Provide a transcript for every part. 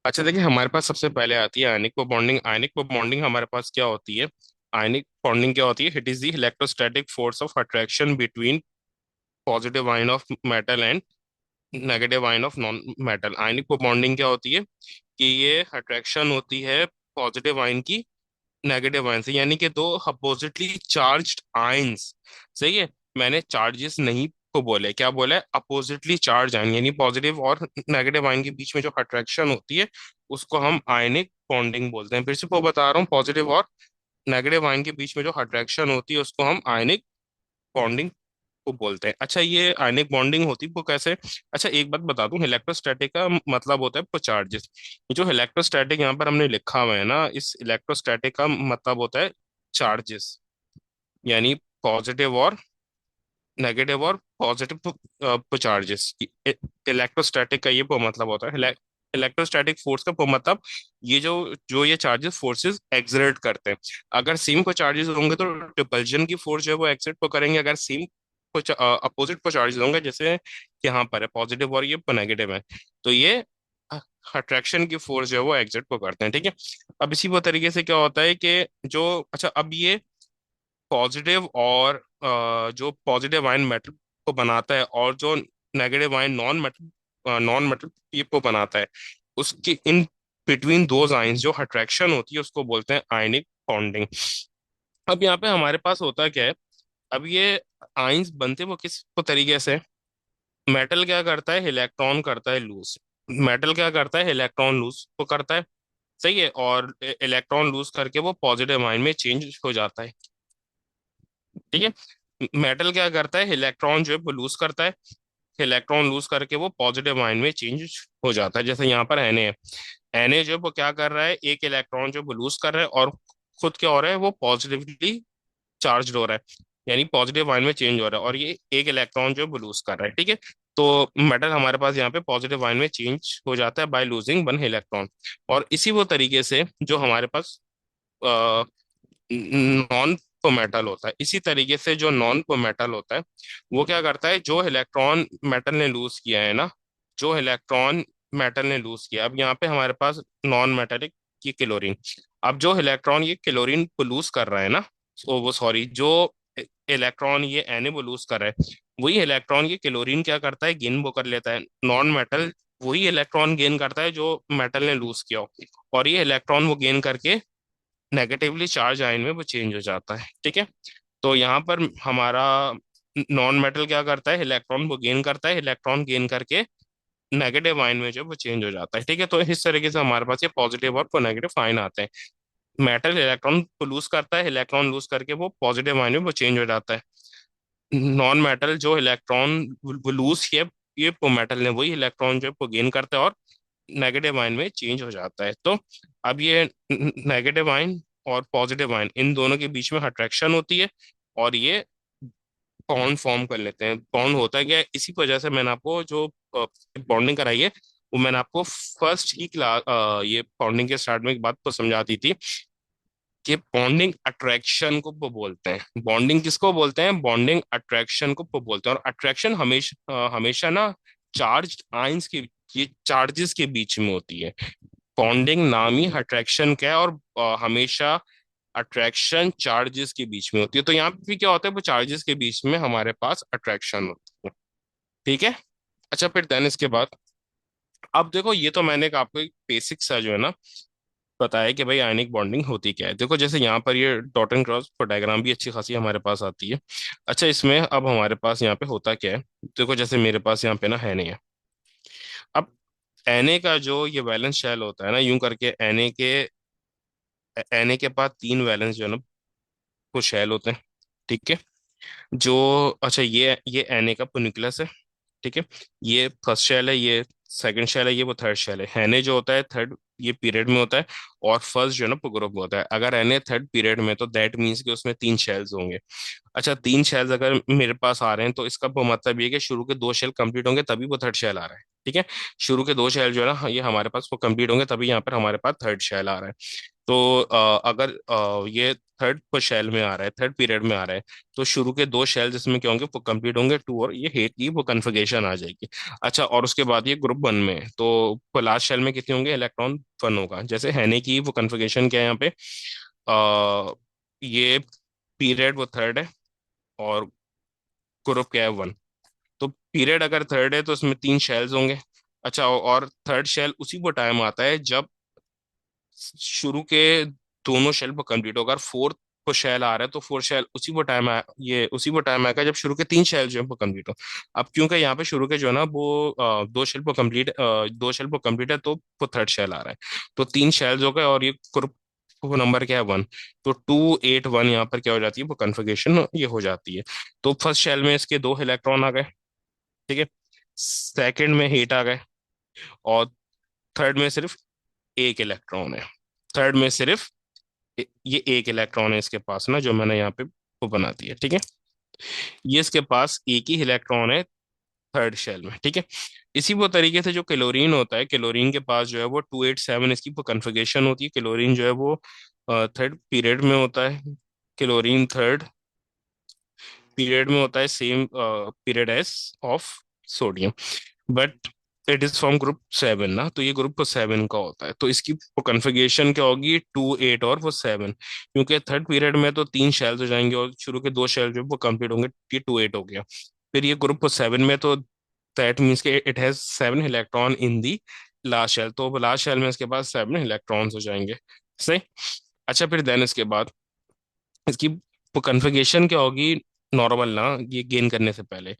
अच्छा देखिए, हमारे पास सबसे पहले आती है आयनिक बॉन्डिंग। आयनिक बॉन्डिंग हमारे पास क्या होती है? आयनिक बॉन्डिंग क्या होती है? It is the electrostatic force of attraction between positive ion of metal and negative ion of non metal. Ionic bonding क्या होती है कि ये अट्रैक्शन होती है पॉजिटिव आयन की नेगेटिव आयन से, यानी कि दो अपोजिटली चार्ज्ड आयंस। सही है, मैंने चार्जेस नहीं को बोले, क्या बोला है? अपोजिटली चार्ज आयन, यानी पॉजिटिव और नेगेटिव आयन के बीच में जो अट्रैक्शन होती है उसको हम आयनिक बॉन्डिंग बोलते हैं। फिर से वो बता रहा हूँ, पॉजिटिव और नेगेटिव आयन के बीच में जो अट्रैक्शन होती है उसको हम आयनिक बॉन्डिंग को बोलते हैं। अच्छा, ये आयनिक बॉन्डिंग होती है वो कैसे? अच्छा, एक बात बता दूं, इलेक्ट्रोस्टैटिक का मतलब होता है चार्जेस। ये जो इलेक्ट्रोस्टैटिक यहाँ पर हमने लिखा हुआ है ना, इस इलेक्ट्रोस्टैटिक का मतलब होता है चार्जेस, यानी पॉजिटिव और नेगेटिव और पॉजिटिव चार्जेस। इलेक्ट्रोस्टैटिक का ये मतलब होता है, इलेक्ट्रोस्टैटिक फोर्स का मतलब ये जो जो ये चार्जेस फोर्सेस एक्सर्ट करते हैं। अगर सेम को चार्जेस होंगे तो रिपल्जन की फोर्स जो है वो एक्सर्ट को करेंगे। अगर सेम कुछ अपोजिट को चार्जेस होंगे, जैसे कि यहाँ पर है पॉजिटिव और ये नेगेटिव है, तो ये अट्रैक्शन की फोर्स जो है वो एक्सर्ट को करते हैं। ठीक है, अब इसी वो तरीके से क्या होता है कि जो, अच्छा अब ये पॉजिटिव और जो पॉजिटिव आयन मेटल को बनाता है और जो नेगेटिव आयन नॉन मेटल ये को बनाता है, उसके इन बिटवीन दोज आयंस जो अट्रैक्शन होती है उसको बोलते हैं आयनिक बॉन्डिंग। अब यहाँ पे हमारे पास होता क्या है? अब ये आयंस बनते वो किस को तरीके से? मेटल क्या करता है? इलेक्ट्रॉन करता है लूज। मेटल क्या करता है? इलेक्ट्रॉन लूज को करता है। सही है, और इलेक्ट्रॉन लूज करके वो पॉजिटिव आयन में चेंज हो जाता है। ठीक है, मेटल क्या करता है? इलेक्ट्रॉन जो है वो लूज करता है, इलेक्ट्रॉन लूज करके वो पॉजिटिव आयन में चेंज हो जाता है। जैसे यहाँ पर Na है, Na जो है वो क्या कर रहा है? एक इलेक्ट्रॉन जो वो लूज कर रहा है और खुद क्या हो रहा है? वो पॉजिटिवली चार्ज हो रहा है, यानी पॉजिटिव आयन में चेंज हो रहा है, और ये एक इलेक्ट्रॉन जो है वो लूज कर रहा है। ठीक है, तो मेटल हमारे पास यहाँ पे पॉजिटिव आयन में चेंज हो जाता है बाय लूजिंग वन इलेक्ट्रॉन। और इसी वो तरीके से जो हमारे पास नॉन मेटल होता है, इसी तरीके से जो नॉन मेटल होता है वो क्या करता है? जो इलेक्ट्रॉन मेटल ने लूज किया है ना, जो इलेक्ट्रॉन मेटल ने लूज किया, अब यहाँ पे हमारे पास नॉन मेटेलिक की क्लोरीन, अब जो इलेक्ट्रॉन ये क्लोरीन को लूज कर रहा है ना, वो सॉरी, जो इलेक्ट्रॉन ये Na वो लूज कर रहा है, वही इलेक्ट्रॉन ये क्लोरीन क्या करता है? गेन वो कर लेता है। नॉन मेटल वही इलेक्ट्रॉन गेन करता है जो मेटल ने लूज किया हो, और ये इलेक्ट्रॉन वो गेन करके नेगेटिवली चार्ज आयन में वो चेंज हो जाता है। ठीक है, तो यहाँ पर हमारा नॉन मेटल क्या करता है? इलेक्ट्रॉन वो गेन करता है, इलेक्ट्रॉन गेन करके नेगेटिव आयन में जो वो चेंज हो जाता है। ठीक है, तो इस तरीके से हमारे पास ये पॉजिटिव और नेगेटिव आयन आते हैं। मेटल इलेक्ट्रॉन को लूज करता है, इलेक्ट्रॉन लूज करके वो पॉजिटिव आयन में वो चेंज हो जाता है। नॉन मेटल जो इलेक्ट्रॉन वो लूज किया, ये मेटल ने वही इलेक्ट्रॉन जो है वो गेन करता है और नेगेटिव आयन में चेंज हो जाता है। तो अब ये नेगेटिव आयन और पॉजिटिव आयन, इन दोनों के बीच में अट्रैक्शन होती है और ये बॉन्ड फॉर्म कर लेते हैं। बॉन्ड होता है क्या है? इसी वजह से मैंने आपको जो बॉन्डिंग कराई है वो मैंने आपको फर्स्ट ही क्लास ये बॉन्डिंग के स्टार्ट में एक बात तो समझा दी थी कि बॉन्डिंग अट्रैक्शन को वो बोलते हैं। बॉन्डिंग किसको बोलते हैं? बॉन्डिंग अट्रैक्शन को वो बोलते हैं। और अट्रैक्शन हमेशा ना चार्ज आयंस के, ये चार्जेस के बीच में होती है। बॉन्डिंग नाम ही अट्रैक्शन का है, और हमेशा अट्रैक्शन चार्जेस के बीच में होती है। तो यहाँ पे भी क्या होता है? वो चार्जेस के बीच में हमारे पास अट्रैक्शन होती है। ठीक है, अच्छा फिर देन इसके बाद, अब देखो ये तो मैंने आपको एक बेसिक सा जो है ना बताया कि भाई आयनिक बॉन्डिंग होती क्या है। देखो जैसे यहाँ पर ये डॉट एंड क्रॉस डायग्राम भी अच्छी खासी हमारे पास आती है। अच्छा, इसमें अब हमारे पास यहाँ पे होता क्या है? देखो जैसे मेरे पास यहाँ पे ना है नहीं है। अब Na का जो ये वैलेंस शेल होता है ना, यूं करके Na के पास तीन वैलेंस जो है ना वो शेल होते हैं। ठीक है, जो, अच्छा ये Na का न्यूक्लियस है। ठीक है, ये फर्स्ट शेल है, ये सेकंड शेल है, ये वो थर्ड शेल है। Na जो होता है थर्ड ये पीरियड में होता है, और फर्स्ट जो है ना वो ग्रुप में होता है। अगर Na थर्ड पीरियड में, तो दैट मीन्स कि उसमें तीन शेल्स होंगे। अच्छा, तीन शेल्स अगर मेरे पास आ रहे हैं तो इसका वो मतलब ये है कि शुरू के दो शेल कंप्लीट होंगे तभी वो थर्ड शेल आ रहा है। ठीक है, शुरू के दो शेल जो है ना ये हमारे पास वो कंप्लीट होंगे तभी यहाँ पर हमारे पास थर्ड शेल आ रहा है। तो अगर ये थर्ड शेल में आ रहा है, थर्ड पीरियड में आ रहा है, तो शुरू के दो शेल जिसमें क्या होंगे, वो कंप्लीट होंगे टू, और ये हेट की वो कन्फिगरेशन आ जाएगी। अच्छा, और उसके बाद ये ग्रुप वन में है, तो लास्ट शेल में कितने होंगे, इलेक्ट्रॉन वन होगा। जैसे हैने की वो कन्फिगरेशन क्या है यहाँ पे, ये पीरियड वो थर्ड है, और ग्रुप क्या है वन। तो पीरियड अगर थर्ड है तो उसमें तीन शेल्स होंगे। अच्छा, और थर्ड शेल उसी को टाइम आता है जब शुरू के दोनों शेल पर कंप्लीट होगा। फोर्थ को शेल आ रहा है तो फोर्थ शेल उसी वो टाइम ये उसी वो टाइम आएगा जब शुरू के तीन शेल जो है वो कंप्लीट हो। अब क्योंकि यहाँ पे शुरू के जो है ना वो दो शेल पर कंप्लीट है, तो वो थर्ड शेल आ रहा है। तो तीन शेल्स हो गए, और ये ग्रुप वो नंबर क्या है, वन। तो 2 8 1 यहाँ पर क्या हो जाती है, वो कन्फिगरेशन ये हो जाती है। तो फर्स्ट शेल में इसके दो इलेक्ट्रॉन आ गए, ठीक है। सेकंड में 8 आ गए, और थर्ड में सिर्फ एक इलेक्ट्रॉन है। थर्ड में सिर्फ ये एक इलेक्ट्रॉन है इसके पास ना, जो मैंने यहाँ पे वो बना दिया, ठीक है। ये इसके पास एक ही इलेक्ट्रॉन है थर्ड शेल में, ठीक है। इसी वो तरीके से जो क्लोरीन होता है, क्लोरीन के पास जो है वो 2 8 7 इसकी वो कन्फिगरेशन होती है। क्लोरीन जो है वो थर्ड पीरियड में होता है। क्लोरीन थर्ड पीरियड में होता है, same period as of sodium, but it is from group seven ना, तो ये ग्रुप सेवन का होता है। तो इसकी कन्फिगरेशन क्या होगी, 2 8 और वो सेवन, क्योंकि थर्ड पीरियड में तो तीन शेल्स हो जाएंगे, और शुरू के दो शेल जो वो कंप्लीट होंगे, ये 2 8 हो गया। फिर ये ग्रुप सेवन में, तो दैट मीन्स के it has seven electron in the last shell, तो लास्ट शेल में इसके पास सेवन इलेक्ट्रॉन्स हो जाएंगे, सही। अच्छा, फिर देन इसके बाद इसकी कन्फिगरेशन क्या होगी, नॉर्मल ना, ये गेन करने से पहले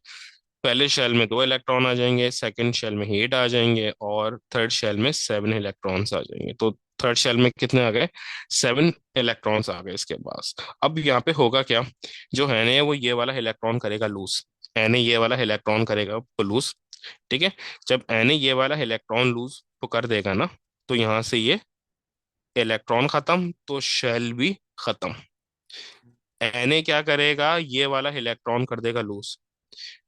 पहले शेल में दो इलेक्ट्रॉन आ जाएंगे, सेकंड शेल में 8 आ जाएंगे, और थर्ड शेल में सेवन इलेक्ट्रॉन्स आ जाएंगे। तो थर्ड शेल में कितने आ गए, सेवन इलेक्ट्रॉन्स आ गए इसके पास। अब यहाँ पे होगा क्या, जो है ना वो ये वाला इलेक्ट्रॉन करेगा लूज, एन ये वाला इलेक्ट्रॉन करेगा लूज, ठीक है। जब एन ये वाला इलेक्ट्रॉन लूज तो कर देगा ना, तो यहाँ से ये इलेक्ट्रॉन खत्म, तो शेल भी खत्म। एन क्या करेगा, ये वाला इलेक्ट्रॉन कर देगा लूज।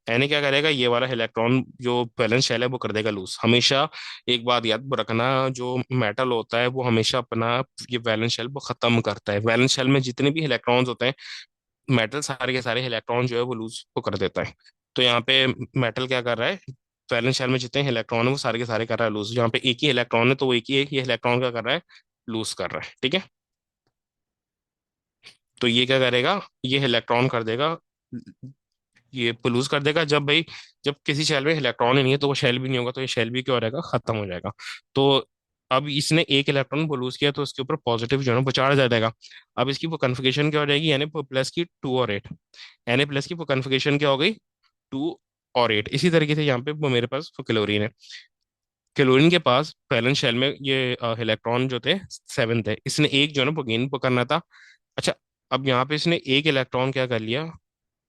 एने क्या करेगा, ये वाला इलेक्ट्रॉन जो बैलेंस शेल है वो कर देगा लूज। हमेशा एक बात याद रखना, जो मेटल होता है वो हमेशा अपना ये वैलेंस शेल वो खत्म करता है। वैलेंस शेल में जितने भी इलेक्ट्रॉन्स होते हैं, मेटल सारे के सारे इलेक्ट्रॉन जो है वो लूज को कर देता है। तो यहाँ पे मेटल क्या कर रहा है, वैलेंस शेल में जितने इलेक्ट्रॉन है वो सारे के सारे कर रहा है लूज। यहाँ पे एक ही इलेक्ट्रॉन है, तो वो एक ही इलेक्ट्रॉन क्या कर रहा है, लूज कर रहा है, ठीक है। तो ये क्या करेगा, ये इलेक्ट्रॉन कर देगा, ये पोलूज कर देगा। जब भाई, जब किसी शेल में इलेक्ट्रॉन ही नहीं है, तो वो शेल भी नहीं होगा, तो ये शेल भी क्या हो जाएगा, खत्म हो जाएगा। तो अब इसने एक इलेक्ट्रॉन पोलूज किया, तो इसके ऊपर पॉजिटिव जो है ना वो चार्ज आ जाएगा। अब इसकी वो कन्फिगरेशन क्या हो जाएगी, यानी प्लस की 2 और 8, यानी प्लस की वो कन्फिगरेशन क्या हो गई, 2 और 8। इसी तरीके से यहाँ पे वो मेरे पास वो क्लोरीन है। क्लोरीन के पास बैलेंस शेल में ये इलेक्ट्रॉन जो थे सेवन थे, इसने एक जो है ना वो गेन करना था। अच्छा, अब यहाँ पे इसने एक इलेक्ट्रॉन क्या कर लिया,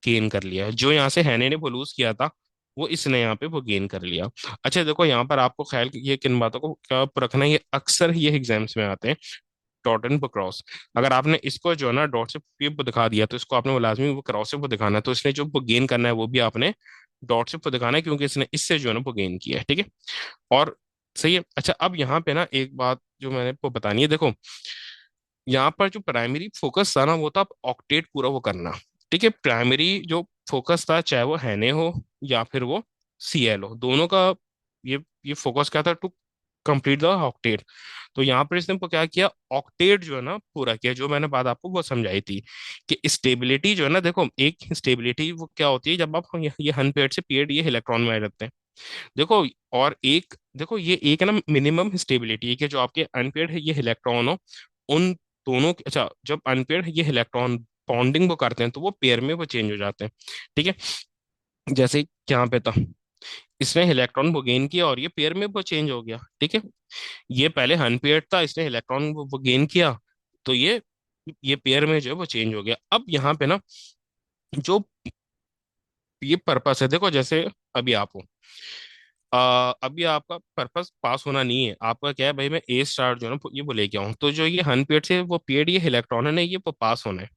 गेन कर लिया। जो यहाँ से हैने ने वो लूज किया था, वो इसने यहाँ पे वो गेन कर लिया। अच्छा देखो, यहाँ पर आपको ख्याल ये किन बातों को क्या रखना है, ये अक्सर ये एग्जाम्स में आते हैं, डॉट एंड क्रॉस। अगर आपने इसको जो है ना डॉट से ये वो दिखा दिया, तो इसको आपने वो लाजमी वो क्रॉस से वो दिखाना है। तो इसने जो वो गेन करना है वो भी आपने डॉट से वो दिखाना है, क्योंकि इसने इससे जो है ना वो गेन किया है, ठीक है। और सही है। अच्छा, अब यहाँ पे ना एक बात जो मैंने आपको बतानी है, देखो यहाँ पर जो प्राइमरी फोकस था ना वो था ऑक्टेट पूरा वो करना, ठीक है। प्राइमरी जो फोकस था, चाहे वो हैने हो या फिर वो सीएल हो, दोनों का ये फोकस क्या था, टू कंप्लीट द ऑक्टेट। तो यहाँ पर इसने क्या किया, ऑक्टेट जो है ना पूरा किया। जो मैंने बात आपको वो समझाई थी कि स्टेबिलिटी जो है ना, देखो एक स्टेबिलिटी वो क्या होती है, जब आप ये अनपेयर्ड से पेयर्ड ये इलेक्ट्रॉन में आ जाते हैं, देखो। और एक देखो, ये एक है ना मिनिमम स्टेबिलिटी है, कि जो आपके अनपेयर्ड है ये इलेक्ट्रॉन हो, उन दोनों अच्छा, जब अनपेयर्ड ये इलेक्ट्रॉन बॉन्डिंग वो करते हैं, तो वो पेयर में वो चेंज हो जाते हैं, ठीक है। जैसे यहाँ पे था, इसने इलेक्ट्रॉन वो गेन किया, और ये पेयर में वो चेंज हो गया, ठीक है। ये पहले अनपेयर्ड था, इसने इलेक्ट्रॉन वो गेन किया, तो ये पेयर में जो है वो चेंज हो गया। अब यहाँ पे ना जो ये पर्पस है, देखो जैसे अभी आप हो, अभी आपका पर्पस पास होना नहीं है, आपका क्या है भाई, मैं ए स्टार जो है ना ये वो लेके आऊँ। तो जो ये अनपेड से वो पेड ये इलेक्ट्रॉन है ना, ये वो पास होना है,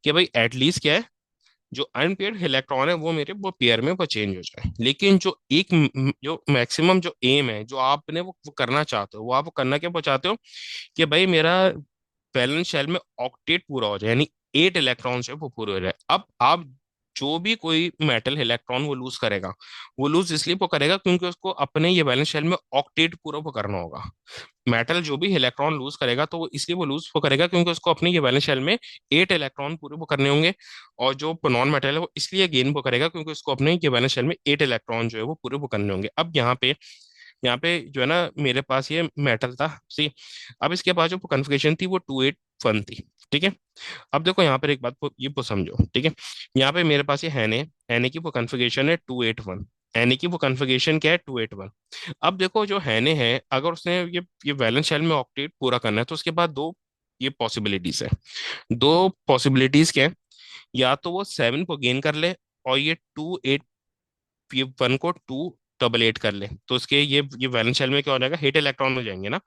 कि भाई एटलीस्ट क्या है, जो अनपेड इलेक्ट्रॉन है वो मेरे वो पेयर में वो चेंज हो जाए। लेकिन जो जो मैक्सिमम जो एम है, जो आपने वो करना चाहते हो, वो आप करना क्या वो चाहते हो, कि भाई मेरा वैलेंस शेल में ऑक्टेट पूरा हो जाए, यानी 8 इलेक्ट्रॉन है वो पूरे हो जाए। अब आप जो भी कोई मेटल इलेक्ट्रॉन वो लूज करेगा, वो लूज इसलिए वो करेगा क्योंकि उसको अपने ये वैलेंस शेल में ऑक्टेट पूरा वो करना होगा। मेटल जो भी इलेक्ट्रॉन लूज करेगा तो वो इसलिए वो लूज वो करेगा क्योंकि उसको अपने ये वैलेंस शेल में 8 इलेक्ट्रॉन पूरे वो करने होंगे। और जो नॉन मेटल है वो इसलिए गेन वो करेगा क्योंकि उसको अपने ये वैलेंस शेल में 8 इलेक्ट्रॉन जो है वो पूरे वो करने होंगे। अब यहाँ पे जो है ना मेरे पास ये मेटल था, सी। अब इसके पास जो कन्फिगरेशन थी वो 281 थी, ठीक है। अब देखो यहाँ पर एक बात ये वो समझो, ठीक है। यहाँ पे मेरे पास ये हैने की वो कन्फिगरेशन है 281। हैने की वो कन्फिगरेशन क्या है, 281। अब देखो जो हैने है, अगर उसने ये वैलेंस शेल में ऑक्टेट पूरा करना है तो उसके बाद दो ये पॉसिबिलिटीज है। दो पॉसिबिलिटीज क्या है, या तो वो 7 को गेन कर ले और ये 1 को 288 कर ले, तो उसके ये वैलेंस शेल में क्या हो जाएगा, 8 इलेक्ट्रॉन हो जाएंगे ना।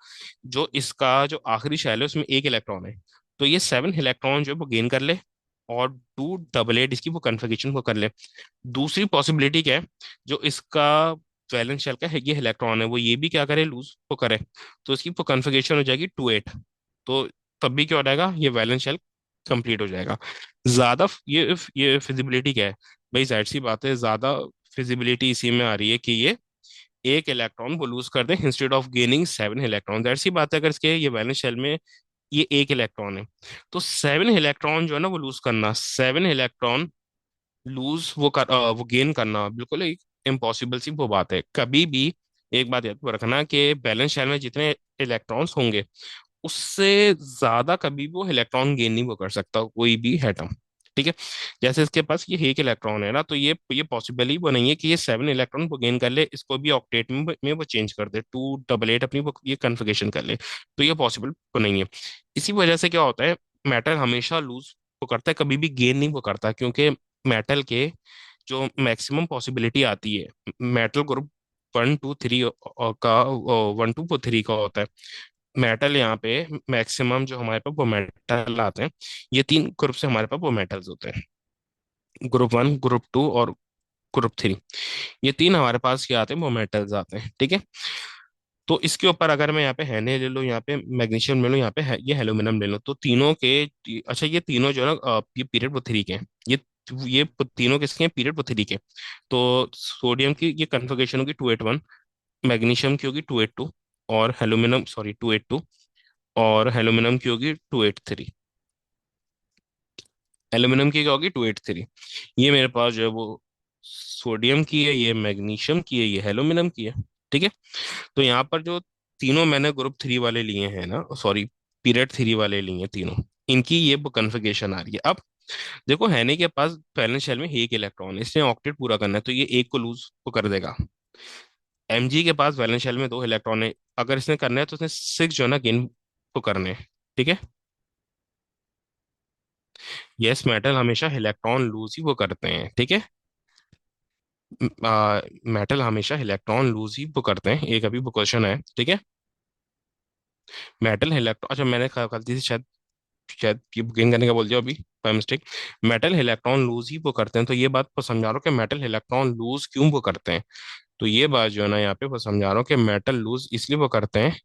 जो इसका जो आखिरी शेल है उसमें 1 इलेक्ट्रॉन है, तो ये 7 इलेक्ट्रॉन जो है वो गेन कर ले और 288 इसकी वो कन्फिगरेशन को कर ले। दूसरी पॉसिबिलिटी क्या है, जो इसका वैलेंस शेल का है ये इलेक्ट्रॉन है वो ये भी क्या करे, लूज को करे, तो इसकी वो कन्फिगरेशन हो जाएगी 28। तो तब भी क्या हो जाएगा, ये वैलेंस शेल कंप्लीट हो जाएगा। ज्यादा ये फिजिबिलिटी क्या है, भाई जाहिर सी बात है, ज्यादा फिजिबिलिटी इसी में आ रही है कि ये 1 इलेक्ट्रॉन वो लूज कर दे इंस्टेड ऑफ गेनिंग 7 इलेक्ट्रॉन। जाहिर सी बात है अगर इसके ये वैलेंस शेल में ये 1 इलेक्ट्रॉन है, तो 7 इलेक्ट्रॉन जो है ना वो लूज करना, 7 इलेक्ट्रॉन लूज वो गेन करना बिल्कुल एक इम्पॉसिबल सी वो बात है कभी भी। एक बात याद रखना कि बैलेंस शेल में जितने इलेक्ट्रॉन्स होंगे उससे ज्यादा कभी भी वो इलेक्ट्रॉन गेन नहीं वो कर सकता कोई भी एटम, ठीक है। जैसे इसके पास ये 1 इलेक्ट्रॉन है ना, तो ये पॉसिबल ही वो नहीं है कि ये 7 इलेक्ट्रॉन वो गेन कर ले, इसको भी ऑक्टेट में वो चेंज कर दे, 288 अपनी वो ये कन्फिगरेशन कर ले, तो ये पॉसिबल वो नहीं है। इसी वजह से क्या होता है, मेटल हमेशा लूज वो करता है, कभी भी गेन नहीं वो करता, क्योंकि मेटल के जो मैक्सिमम पॉसिबिलिटी आती है, मेटल ग्रुप 1 2 3 का, 1 2 3 का होता है। मेटल यहाँ पे मैक्सिमम जो हमारे पास वो मेटल आते हैं, ये 3 ग्रुप से हमारे पास वो मेटल्स होते हैं, ग्रुप 1 ग्रुप 2 और ग्रुप 3। ये तीन हमारे पास क्या आते हैं, वो मेटल्स आते हैं, ठीक है। तो इसके ऊपर अगर मैं यहाँ पे हैने ले लूँ, यहाँ पे मैग्नीशियम ले लूँ, यहाँ पे ये एल्यूमिनियम ले लूँ, तो तीनों के अच्छा ये तीनों जो है ना ये पीरियड वो 3 के हैं। ये तीनों किसके हैं, पीरियड वो 3 के। तो सोडियम की ये कन्फिगरेशन होगी 281, मैग्नीशियम की होगी 282, और एल्यूमिनियम सॉरी 282, और एल्यूमिनियम की होगी 283। एल्यूमिनियम की क्या होगी, 283। ये मेरे पास जो है वो सोडियम की है, ये मैग्नीशियम की है, ये एल्यूमिनियम की है, ठीक है। तो यहाँ पर जो तीनों मैंने ग्रुप 3 वाले लिए हैं ना, सॉरी पीरियड 3 वाले लिए हैं तीनों, इनकी ये कन्फिगरेशन आ रही है। अब देखो हैने के पास वैलेंस शेल में 1 इलेक्ट्रॉन है, इसने ऑक्टेट पूरा करना है तो ये एक को लूज को कर देगा। एमजी के पास वैलेंस शेल में 2 इलेक्ट्रॉन है, अगर इसने करना है तो इसने 6 जो है ना गेन को करने हैं, ठीक है। यस, मेटल हमेशा इलेक्ट्रॉन लूज ही वो करते हैं, ठीक है। मेटल हमेशा इलेक्ट्रॉन लूज ही वो करते हैं, एक अभी वो क्वेश्चन है, ठीक है। मेटल इलेक्ट्रॉन, अच्छा मैंने गलती से शायद शायद ये गेन करने का बोल दिया अभी by mistake. Metal electron loose ही वो करते हैं, तो ये बात को समझा रहा हूँ कि मेटल इलेक्ट्रॉन लूज क्यों वो करते हैं। तो ये बात जो है ना यहाँ पे वो समझा रहा हूँ कि मेटल लूज इसलिए वो करते हैं,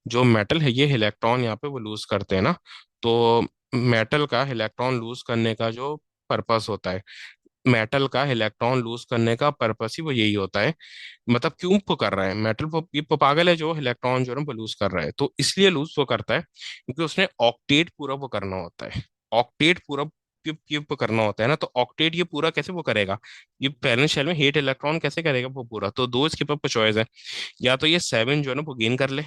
जो मेटल है ये इलेक्ट्रॉन यहाँ पे वो लूज करते हैं ना, तो मेटल का इलेक्ट्रॉन लूज करने का जो पर्पस होता है, मेटल का इलेक्ट्रॉन लूज करने का पर्पस ही वो यही होता है। मतलब क्यों वो कर रहा है मेटल, वो ये वो पागल है जो इलेक्ट्रॉन जो है ना वो लूज कर रहा है, तो इसलिए लूज वो करता है क्योंकि उसने ऑक्टेट पूरा वो करना होता है। ऑक्टेट पूरा ये वो करना होता है ना, तो ऑक्टेट ये पूरा कैसे वो करेगा, ये बैलेंस शेल में 8 इलेक्ट्रॉन कैसे करेगा वो पूरा, तो दो इसके पास चॉइस है। या तो ये 7 जो है ना वो गेन कर ले,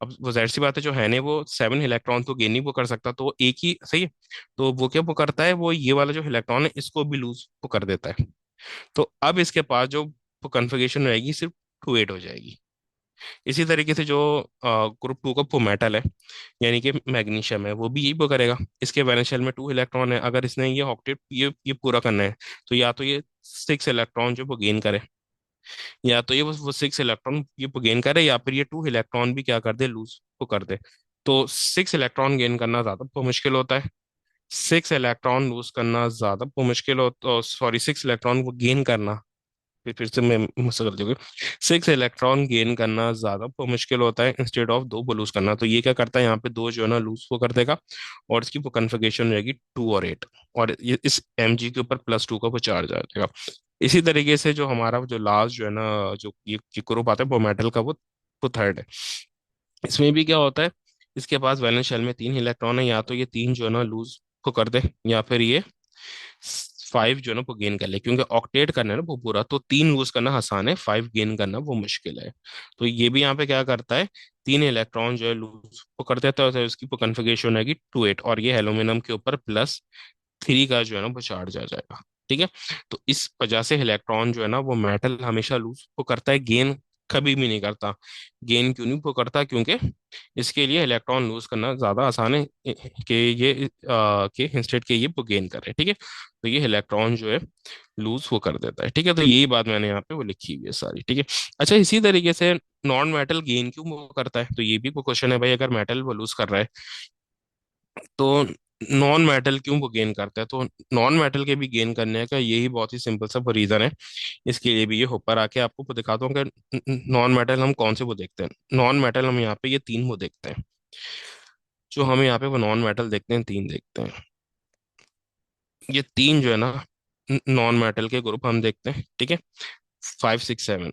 अब वो जाहिर सी बात है जो है ना वो 7 इलेक्ट्रॉन तो गेन नहीं वो कर सकता, तो वो एक ही सही है। तो वो क्या वो करता है, वो ये वाला जो इलेक्ट्रॉन है इसको भी लूज वो कर देता है। तो अब इसके पास जो कन्फिगरेशन रहेगी सिर्फ 28 हो जाएगी। इसी तरीके से जो ग्रुप 2 का वो मेटल है, यानी कि मैग्नीशियम है, वो भी यही वो करेगा। इसके वैलेंस शेल में 2 इलेक्ट्रॉन है, अगर इसने ये ऑक्टेट ये पूरा करना है तो या तो ये 6 इलेक्ट्रॉन जो वो गेन करे, या तो ये वो 6 इलेक्ट्रॉन ये गेन करे, या फिर ये 2 इलेक्ट्रॉन भी क्या कर दे, लूज को कर दे। तो 6 इलेक्ट्रॉन गेन करना ज्यादा मुश्किल होता है, 6 इलेक्ट्रॉन लूज करना ज्यादा मुश्किल होता, सॉरी 6 इलेक्ट्रॉन को गेन करना फिर से मैं मुझसे गलती हो गई। 6 इलेक्ट्रॉन गेन करना ज्यादा मुश्किल होता है इंस्टेड ऑफ दो को लूज करना। तो ये क्या करता है, यहाँ पे दो जो है ना लूज वो कर देगा, और इसकी वो कन्फिगरेशन रहेगी 2 और 8, और ये इस mg के ऊपर +2 का वो चार्ज आ जाएगा। इसी तरीके से जो हमारा जो लास्ट जो है ना, जो ये ग्रुप आता है वो मेटल का, वो थर्ड है। इसमें भी क्या होता है, इसके पास वैलेंस शेल में 3 इलेक्ट्रॉन है, या तो ये तीन जो है ना लूज को कर दे, या फिर ये 5 जो है ना वो गेन कर ले, क्योंकि ऑक्टेट करना है ना वो पूरा, तो 3 लूज करना आसान है, 5 गेन करना वो मुश्किल है। तो ये भी यहाँ पे क्या करता है, 3 इलेक्ट्रॉन जो है लूज वो कर देता है, तो इसकी कन्फिगरेशन है कि 2 8, और ये एल्यूमिनियम के ऊपर +3 का जो है ना वो चार्ज आ जाएगा। ठीक है। तो इस वजह से इलेक्ट्रॉन जो है ना वो मेटल हमेशा लूज वो करता है, गेन कभी भी नहीं करता। गेन क्यों नहीं वो करता, क्योंकि इसके लिए इलेक्ट्रॉन लूज करना ज्यादा आसान है कि ये के इंस्टेड के ये वो गेन करे। ठीक है। तो ये इलेक्ट्रॉन जो है लूज वो कर देता है। ठीक है। तो यही बात मैंने यहाँ पे वो लिखी हुई है सारी। ठीक है। अच्छा, इसी तरीके से नॉन मेटल गेन क्यों वो करता है, तो ये भी वो क्वेश्चन है भाई, अगर मेटल वो लूज कर रहा है तो नॉन मेटल क्यों वो गेन करता है। तो नॉन मेटल के भी गेन करने का यही बहुत ही सिंपल सा रीजन है। इसके लिए भी ये ऊपर आके आपको वो दिखाता हूँ कि नॉन मेटल हम कौन से वो देखते हैं। नॉन मेटल हम यहाँ पे ये तीन वो देखते हैं, जो हमें यहाँ पे वो नॉन मेटल देखते हैं, तीन देखते हैं। ये तीन जो है ना नॉन मेटल के ग्रुप हम देखते हैं। ठीक है। 5 6 7,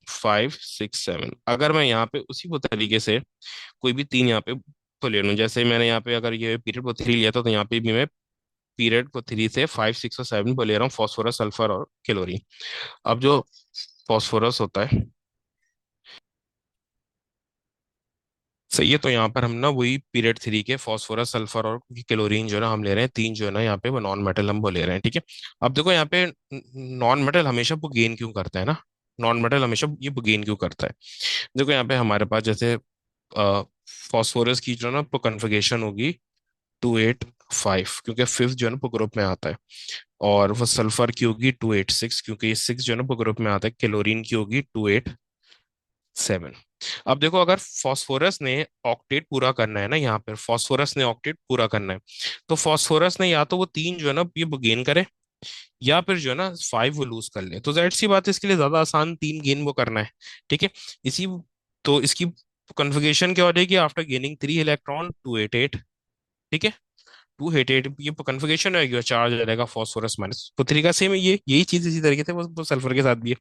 5 6 7, अगर मैं यहाँ पे उसी वो तरीके से कोई भी तीन यहाँ पे तो ले लूँ, जैसे मैंने यहाँ पे अगर ये पीरियड को 3 लिया था, तो यहाँ पे भी मैं पीरियड को 3 से 5 6 और 7 को ले रहा हूँ, फॉस्फोरस सल्फर और क्लोरीन। अब जो फॉस्फोरस होता है, सही है, तो यहाँ पर हम ना वही पीरियड 3 के फॉस्फोरस सल्फर और क्लोरीन जो है ना हम ले रहे हैं, तीन जो है ना यहाँ पे वो नॉन मेटल हम वो ले रहे हैं। ठीक है। अब देखो यहाँ पे नॉन मेटल हमेशा वो गेन क्यों करता है ना, नॉन मेटल हमेशा ये गेन क्यों करता है। देखो यहाँ पे हमारे पास जैसे फॉस्फोरस की जो है ना वो कन्फिगरेशन होगी 2 8 5, क्योंकि फिफ्थ जो है ना वो ग्रुप में आता है। और वो सल्फर की होगी 2 8 6, क्योंकि ये 6 जो है ना वो ग्रुप में आता है। क्लोरीन की होगी 2 8 7। अब देखो, अगर फास्फोरस ने ऑक्टेट पूरा करना है ना, यहाँ पर फास्फोरस ने ऑक्टेट पूरा करना है, तो फास्फोरस ने या तो वो तीन जो है ना ये गेन करे, या फिर जो है ना 5 वो लूज कर ले। तो जाहिर सी बात है, इसके लिए ज्यादा आसान तीन गेन वो करना है। ठीक है। इसी तो इसकी कन्फिगरेशन क्या हो जाएगी, आफ्टर गेनिंग 3 इलेक्ट्रॉन 2 8 8। ठीक है। 2 8 8 ये कन्फिगरेशन है, चार्ज रहेगा फॉस्फोरस -3 का। सेम ये यही चीज इसी तरीके से वो सल्फर के साथ भी है।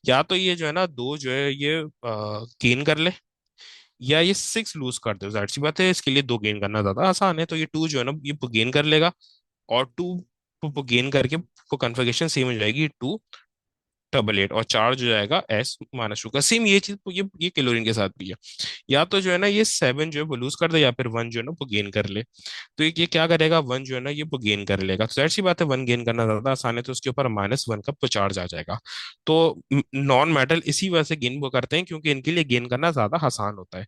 या तो ये जो है ना दो जो है ये गेन कर ले, या ये 6 लूज कर दे। जाहिर सी बात है, इसके लिए दो गेन करना ज्यादा आसान है, तो ये 2 जो है ना ये गेन कर लेगा, और 2 गेन करके वो कन्फिगरेशन सेम हो जाएगी 2 8 8, और चार्ज हो जाएगा S-2 का। सेम ये चीज ये क्लोरीन के साथ भी है। या तो जो है ना ये 7 जो है वो लूज कर दे, या फिर 1 जो है ना वो गेन कर ले। तो ये क्या करेगा, 1 जो है ना ये वो गेन कर लेगा। तो जाहिर सी बात है, 1 गेन करना ज्यादा आसान है, तो उसके ऊपर -1 का वो चार्ज आ जाएगा। तो नॉन मेटल इसी वजह से गेन वो करते हैं, क्योंकि इनके लिए गेन करना ज्यादा आसान होता है।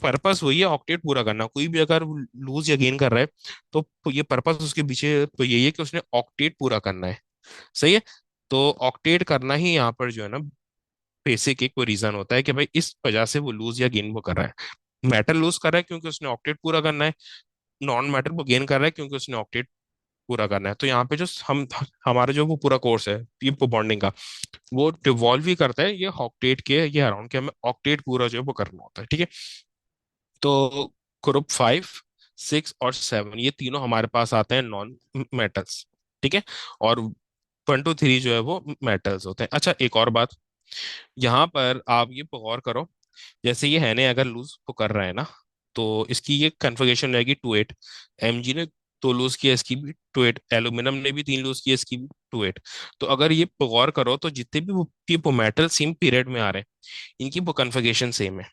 पर्पस वही है, ऑक्टेट पूरा करना। कोई भी अगर लूज या गेन कर रहा है, तो ये पर्पस उसके पीछे तो यही है कि उसने ऑक्टेट पूरा करना है। सही है। तो ऑक्टेट करना ही यहाँ पर जो है ना बेसिक एक वो रीजन होता है, कि भाई इस वजह से वो लूज या गेन वो कर रहा है। मेटल लूज कर रहा है क्योंकि उसने ऑक्टेट पूरा करना है, नॉन मेटल वो गेन कर रहा है क्योंकि उसने ऑक्टेट पूरा करना है। तो यहाँ पे जो हम हमारा जो वो पूरा कोर्स है ये बॉन्डिंग का, वो डिवॉल्व ही करता है ये ऑक्टेट के ये अराउंड, कि हमें ऑक्टेट पूरा जो है वो करना होता है। ठीक है। तो ग्रुप 5 6 और 7 ये तीनों हमारे पास आते हैं नॉन मेटल्स। ठीक है। और 1 2 3 जो है वो मेटल्स होते हैं। अच्छा, एक और बात यहाँ पर आप ये गौर करो, जैसे ये है ने अगर लूज को कर रहा है ना, तो इसकी ये कन्फिगरेशन रहेगी 2 8। mg ने दो लूज किया, इसकी भी 2 8। एल्यूमिनियम ने भी 3 लूज किया, इसकी भी 2 8। तो अगर ये गौर करो, तो जितने भी वो मेटल सेम पीरियड में आ रहे हैं, इनकी वो कन्फिगरेशन सेम है।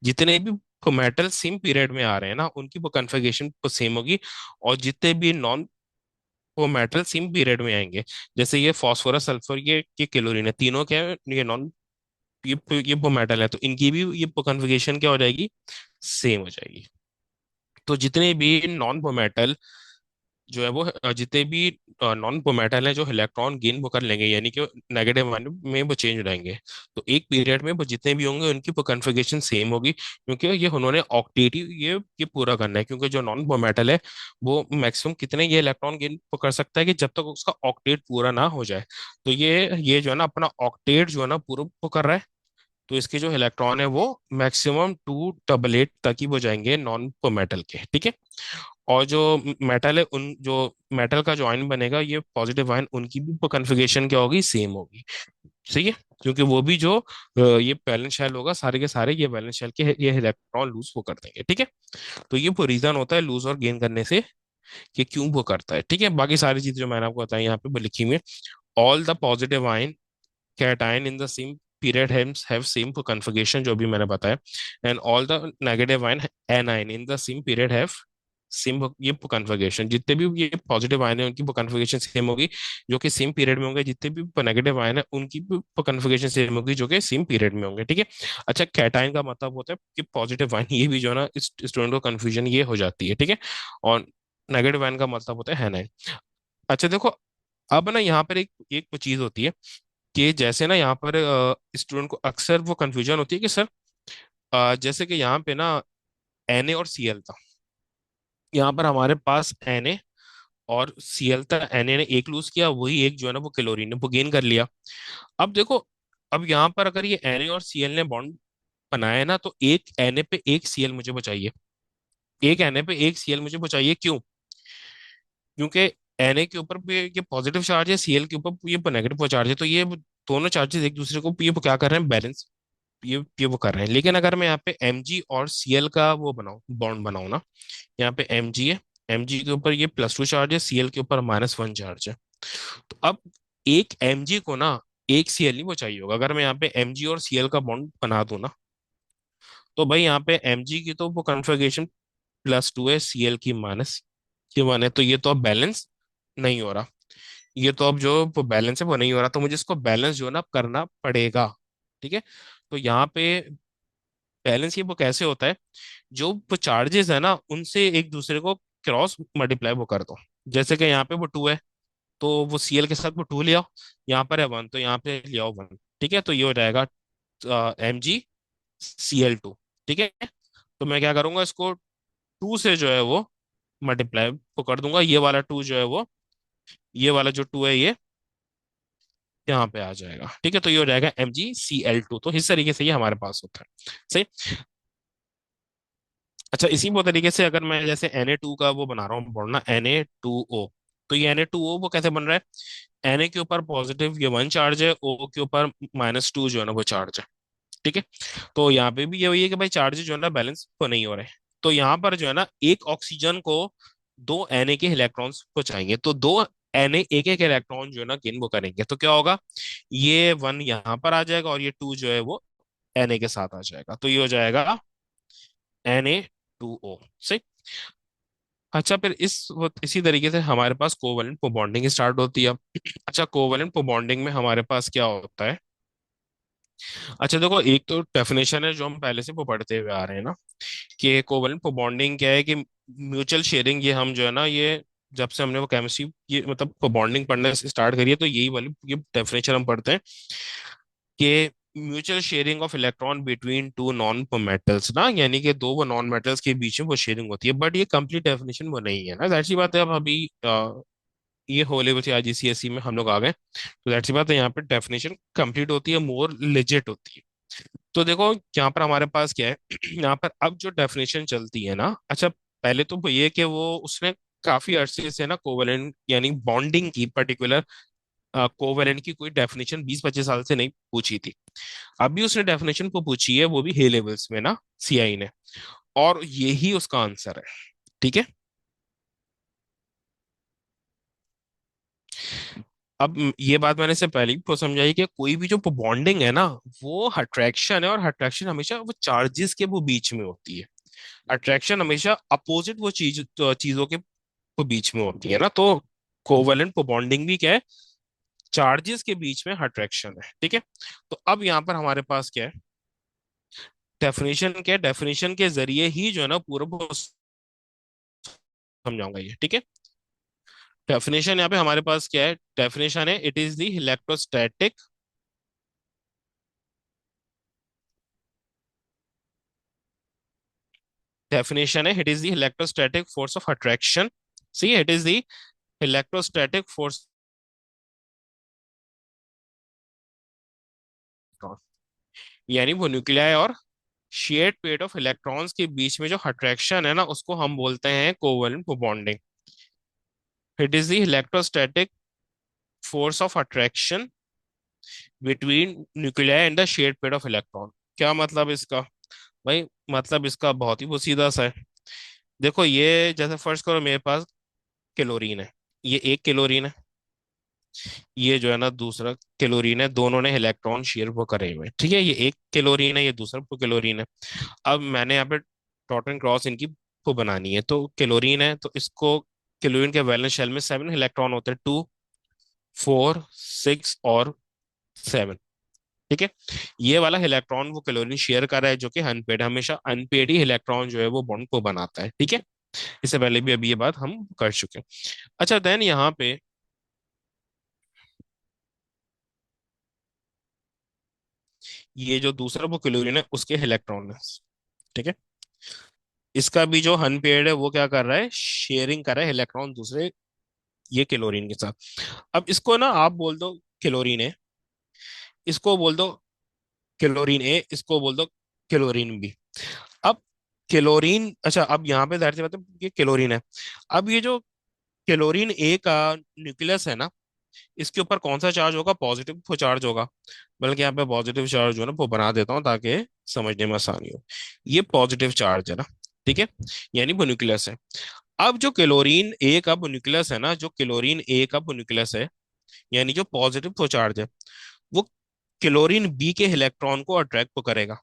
जितने भी मेटल सेम पीरियड में आ रहे हैं ना, उनकी वो कन्फिगरेशन तो सेम होगी। और जितने भी नॉन वो मेटल सेम पीरियड में आएंगे, जैसे ये फास्फोरस सल्फर ये क्लोरीन है, तीनों क्या है, ये नॉन ये वो मेटल है, तो इनकी भी ये कन्फिगरेशन क्या हो जाएगी, सेम हो जाएगी। तो जितने भी नॉन वो मेटल जो है वो जितने भी नॉन पोमेटल हैं जो इलेक्ट्रॉन गेन वो कर लेंगे, यानी कि नेगेटिव आयन में वो चेंज हो जाएंगे। तो एक पीरियड में वो जितने भी होंगे उनकी वो कन्फिगरेशन सेम होगी, क्योंकि ये उन्होंने ऑक्टेट ही ये पूरा करना है। क्योंकि जो नॉन पोमेटल है वो मैक्सिमम कितने ये इलेक्ट्रॉन गेन वो कर सकता है कि जब तक उसका ऑक्टेट पूरा ना हो जाए। तो ये जो है ना अपना ऑक्टेट जो है ना पूरा वो कर रहा है। तो इसके जो इलेक्ट्रॉन है वो मैक्सिमम 288 तक ही वो जाएंगे नॉन पोमेटल के, ठीक है। और जो मेटल है, उन जो मेटल का जो आयन बनेगा ये पॉजिटिव आयन, उनकी भी कन्फिगरेशन क्या होगी, सेम होगी। सही है, क्योंकि वो भी जो ये वैलेंस शेल होगा सारे के सारे ये वैलेंस शेल के ये इलेक्ट्रॉन लूज वो कर देंगे, ठीक है। तो ये वो रीजन होता है लूज और गेन करने से कि क्यों वो करता है, ठीक है। बाकी सारी चीजें जो मैंने आपको बताई यहाँ पे वो लिखी हुई है। All the positive ion cation in the same period have same configuration जो भी मैंने बताया, and all the negative ion anion in the same period have same ये कन्फिगरेशन। जितने भी ये पॉजिटिव आयन है उनकी कन्फिगरेशन सेम होगी जो कि सेम पीरियड में होंगे, जितने भी नेगेटिव आयन है उनकी भी कन्फिगरेशन सेम होगी जो कि सेम पीरियड में होंगे, ठीक है। अच्छा, कैटायन का मतलब होता है कि पॉजिटिव आयन, ये भी जो है ना इस स्टूडेंट को कंफ्यूजन ये हो जाती है, ठीक है। और नेगेटिव आयन का मतलब होता है एनायन। अच्छा देखो, अब ना यहाँ पर एक एक चीज होती है कि जैसे ना यहाँ पर स्टूडेंट को अक्सर वो कंफ्यूजन होती है कि सर जैसे कि यहाँ पे ना Na और Cl था, यहाँ पर हमारे पास Na और Cl था। Na ने एक लूज किया, वही एक जो है ना वो क्लोरीन ने वो गेन कर लिया। अब देखो, अब यहाँ पर अगर ये Na और Cl ने बॉन्ड बनाया है ना, तो एक Na पे एक Cl मुझे बचाइए, एक Na पे एक Cl मुझे बचाइए। क्यों? क्योंकि Na के ऊपर भी ये पॉजिटिव चार्ज है, Cl के ऊपर ये नेगेटिव चार्ज है, तो ये दोनों चार्जेस एक दूसरे को ये क्या कर रहे हैं, बैलेंस ये वो कर रहे हैं। लेकिन अगर मैं यहाँ पे Mg और Cl का वो बनाऊं, बॉन्ड बनाऊं ना, यहाँ पे Mg है, Mg के ऊपर ये +2 चार्ज है, Cl के ऊपर -1 चार्ज है। तो अब एक Mg को ना एक Cl नहीं वो चाहिए होगा। अगर मैं यहाँ पे Mg और Cl का बॉन्ड बना दूं ना, तो भाई यहाँ पे Mg की तो वो कन्फिग्रेशन +2 है, Cl की -1 है, तो ये तो अब बैलेंस नहीं हो रहा। ये तो अब जो वो बैलेंस है वो नहीं हो रहा, तो मुझे इसको बैलेंस जो है ना अब करना पड़ेगा, ठीक है। तो यहाँ पे बैलेंस ये वो कैसे होता है, जो वो चार्जेस है ना उनसे एक दूसरे को क्रॉस मल्टीप्लाई वो कर दो। जैसे कि यहाँ पे वो 2 है, तो वो Cl के साथ वो 2 ले आओ। यहाँ पर है 1, तो यहाँ पे ले आओ 1, ठीक है। तो ये हो जाएगा Mg Cl2, ठीक है। तो मैं क्या करूंगा, इसको 2 से जो है वो मल्टीप्लाई वो कर दूंगा। ये वाला 2 जो है वो, ये वाला जो 2 है ये यहाँ पे आ जाएगा, ठीक है। तो ये हो जाएगा Mg Cl2। तो इस तरीके से ये हमारे पास होता है, सही। अच्छा, इसी वो तरीके से अगर मैं जैसे Na2 का वो बना रहा हूँ बॉन्ड ना, Na2O, तो ये Na2O वो कैसे बन रहा है, Na के ऊपर पॉजिटिव ये 1 चार्ज है, O के ऊपर -2 जो है ना वो चार्ज है, ठीक है। तो यहाँ पे भी ये वही है कि भाई चार्जेस जो है ना बैलेंस तो नहीं हो रहे। तो यहाँ पर जो है ना एक ऑक्सीजन को दो Na के इलेक्ट्रॉन्स को चाहिए, तो दो Na एक एक इलेक्ट्रॉन जो है ना गेन वो करेंगे, तो क्या होगा, ये 1 यहाँ पर आ जाएगा और ये 2 जो है वो Na के साथ आ जाएगा, तो ये हो जाएगा Na2O, सही। अच्छा, फिर इसी तरीके से हमारे पास कोवलेंट बॉन्डिंग स्टार्ट होती है। अच्छा, कोवलेंट बॉन्डिंग में हमारे पास क्या होता है। अच्छा देखो, एक तो डेफिनेशन है जो हम पहले से वो पढ़ते हुए आ रहे हैं ना, कि कोवलेंट बॉन्डिंग क्या है कि म्यूचुअल शेयरिंग, ये हम जो है ना ये जब से हमने वो केमिस्ट्री ये मतलब बॉन्डिंग पढ़ना स्टार्ट करी है, तो यही वाली ये डेफिनेशन हम पढ़ते हैं कि mutual sharing of electron between two non metals ना, यानी कि दो वो नॉन मेटल्स के बीच में वो शेयरिंग होती है। बट ये कंप्लीट डेफिनेशन वो नहीं है ना, जाहिर सी बात है। अब अभी ये हो लेवल से IGCSE में हम लोग आ गए, तो जाहिर सी बात है यहाँ पे डेफिनेशन कंप्लीट होती है, मोर लेजिट होती है। तो देखो यहाँ पर हमारे पास क्या है यहाँ पर अब जो डेफिनेशन चलती है ना, अच्छा पहले तो वो ये कि वो उसने काफी अरसे से ना कोवेलेंट यानी बॉन्डिंग की पर्टिकुलर कोवेलेंट की कोई डेफिनेशन 20-25 साल से नहीं पूछी थी। अभी उसने डेफिनेशन को पूछी है, वो भी हे लेवल्स में ना, CI ने, और यही उसका आंसर है, ठीक है। अब ये बात मैंने इससे पहले भी तो समझाई कि कोई भी जो बॉन्डिंग है ना, वो अट्रैक्शन है, और अट्रैक्शन हमेशा वो चार्जेस के वो बीच में होती है। अट्रैक्शन हमेशा अपोजिट वो चीजों के वो बीच में होती है ना। तो कोवेलेंट बॉन्डिंग भी क्या है, चार्जेस के बीच में अट्रैक्शन है, ठीक है। तो अब यहाँ पर हमारे पास क्या है, डेफिनेशन क्या है, डेफिनेशन के जरिए ही जो है ना पूरा वो समझाऊंगा ये, ठीक है। डेफिनेशन यहाँ पे हमारे पास क्या है, डेफिनेशन है it is the electrostatic, definition है it is the electrostatic force of attraction. See, it is the electrostatic force, यानी वो न्यूक्लियाई और शेयर्ड पेट ऑफ इलेक्ट्रॉन्स के बीच में जो अट्रैक्शन है ना, उसको हम बोलते हैं covalent bonding. It is the electrostatic force of attraction between nuclei and the shared pet of electron. क्या मतलब इसका? भाई मतलब इसका बहुत ही वो सीधा सा है। देखो, ये जैसे फर्ज करो मेरे पास क्लोरीन है, ये एक क्लोरीन है, ये जो है ना दूसरा क्लोरीन है, दोनों ने इलेक्ट्रॉन शेयर वो करे हुए हैं, ठीक है, ये एक क्लोरीन है, ये दूसरा क्लोरीन है। अब मैंने यहाँ पे डॉट एंड क्रॉस इनकी को बनानी है, तो क्लोरीन है तो इसको, क्लोरीन के वैलेंस शेल में 7 इलेक्ट्रॉन होते हैं, 2, 4, 6 और 7। ठीक है, ये वाला इलेक्ट्रॉन वो क्लोरीन शेयर कर रहा है जो कि अनपेड, हमेशा अनपेड ही इलेक्ट्रॉन जो है वो बॉन्ड को बनाता है। ठीक है, इससे पहले भी अभी ये बात हम कर चुके हैं। अच्छा, देन यहाँ पे ये जो दूसरा वो क्लोरीन है उसके इलेक्ट्रॉन है, ठीक है, इसका भी जो अनपेड है वो क्या कर रहा है, शेयरिंग कर रहा है इलेक्ट्रॉन दूसरे ये क्लोरीन के साथ। अब इसको ना आप बोल दो क्लोरीन है, इसको बोल दो क्लोरीन ए, इसको बोल दो क्लोरीन बी। अब क्लोरीन, अच्छा अब यहाँ पे जाहिर सी बात है ये क्लोरीन है। अब ये जो क्लोरीन ए का न्यूक्लियस है ना, इसके ऊपर कौन सा चार्ज होगा, पॉजिटिव वो चार्ज होगा। बल्कि यहाँ पे पॉजिटिव चार्ज जो है ना वो बना देता हूँ ताकि समझने में आसानी हो। ये पॉजिटिव चार्ज है ना, ठीक है, यानी वो न्यूक्लियस है। अब जो क्लोरीन ए का वो न्यूक्लियस है ना, जो क्लोरीन ए का वो न्यूक्लियस है, यानी जो पॉजिटिव वो चार्ज है, वो क्लोरीन बी के इलेक्ट्रॉन को अट्रैक्ट करेगा।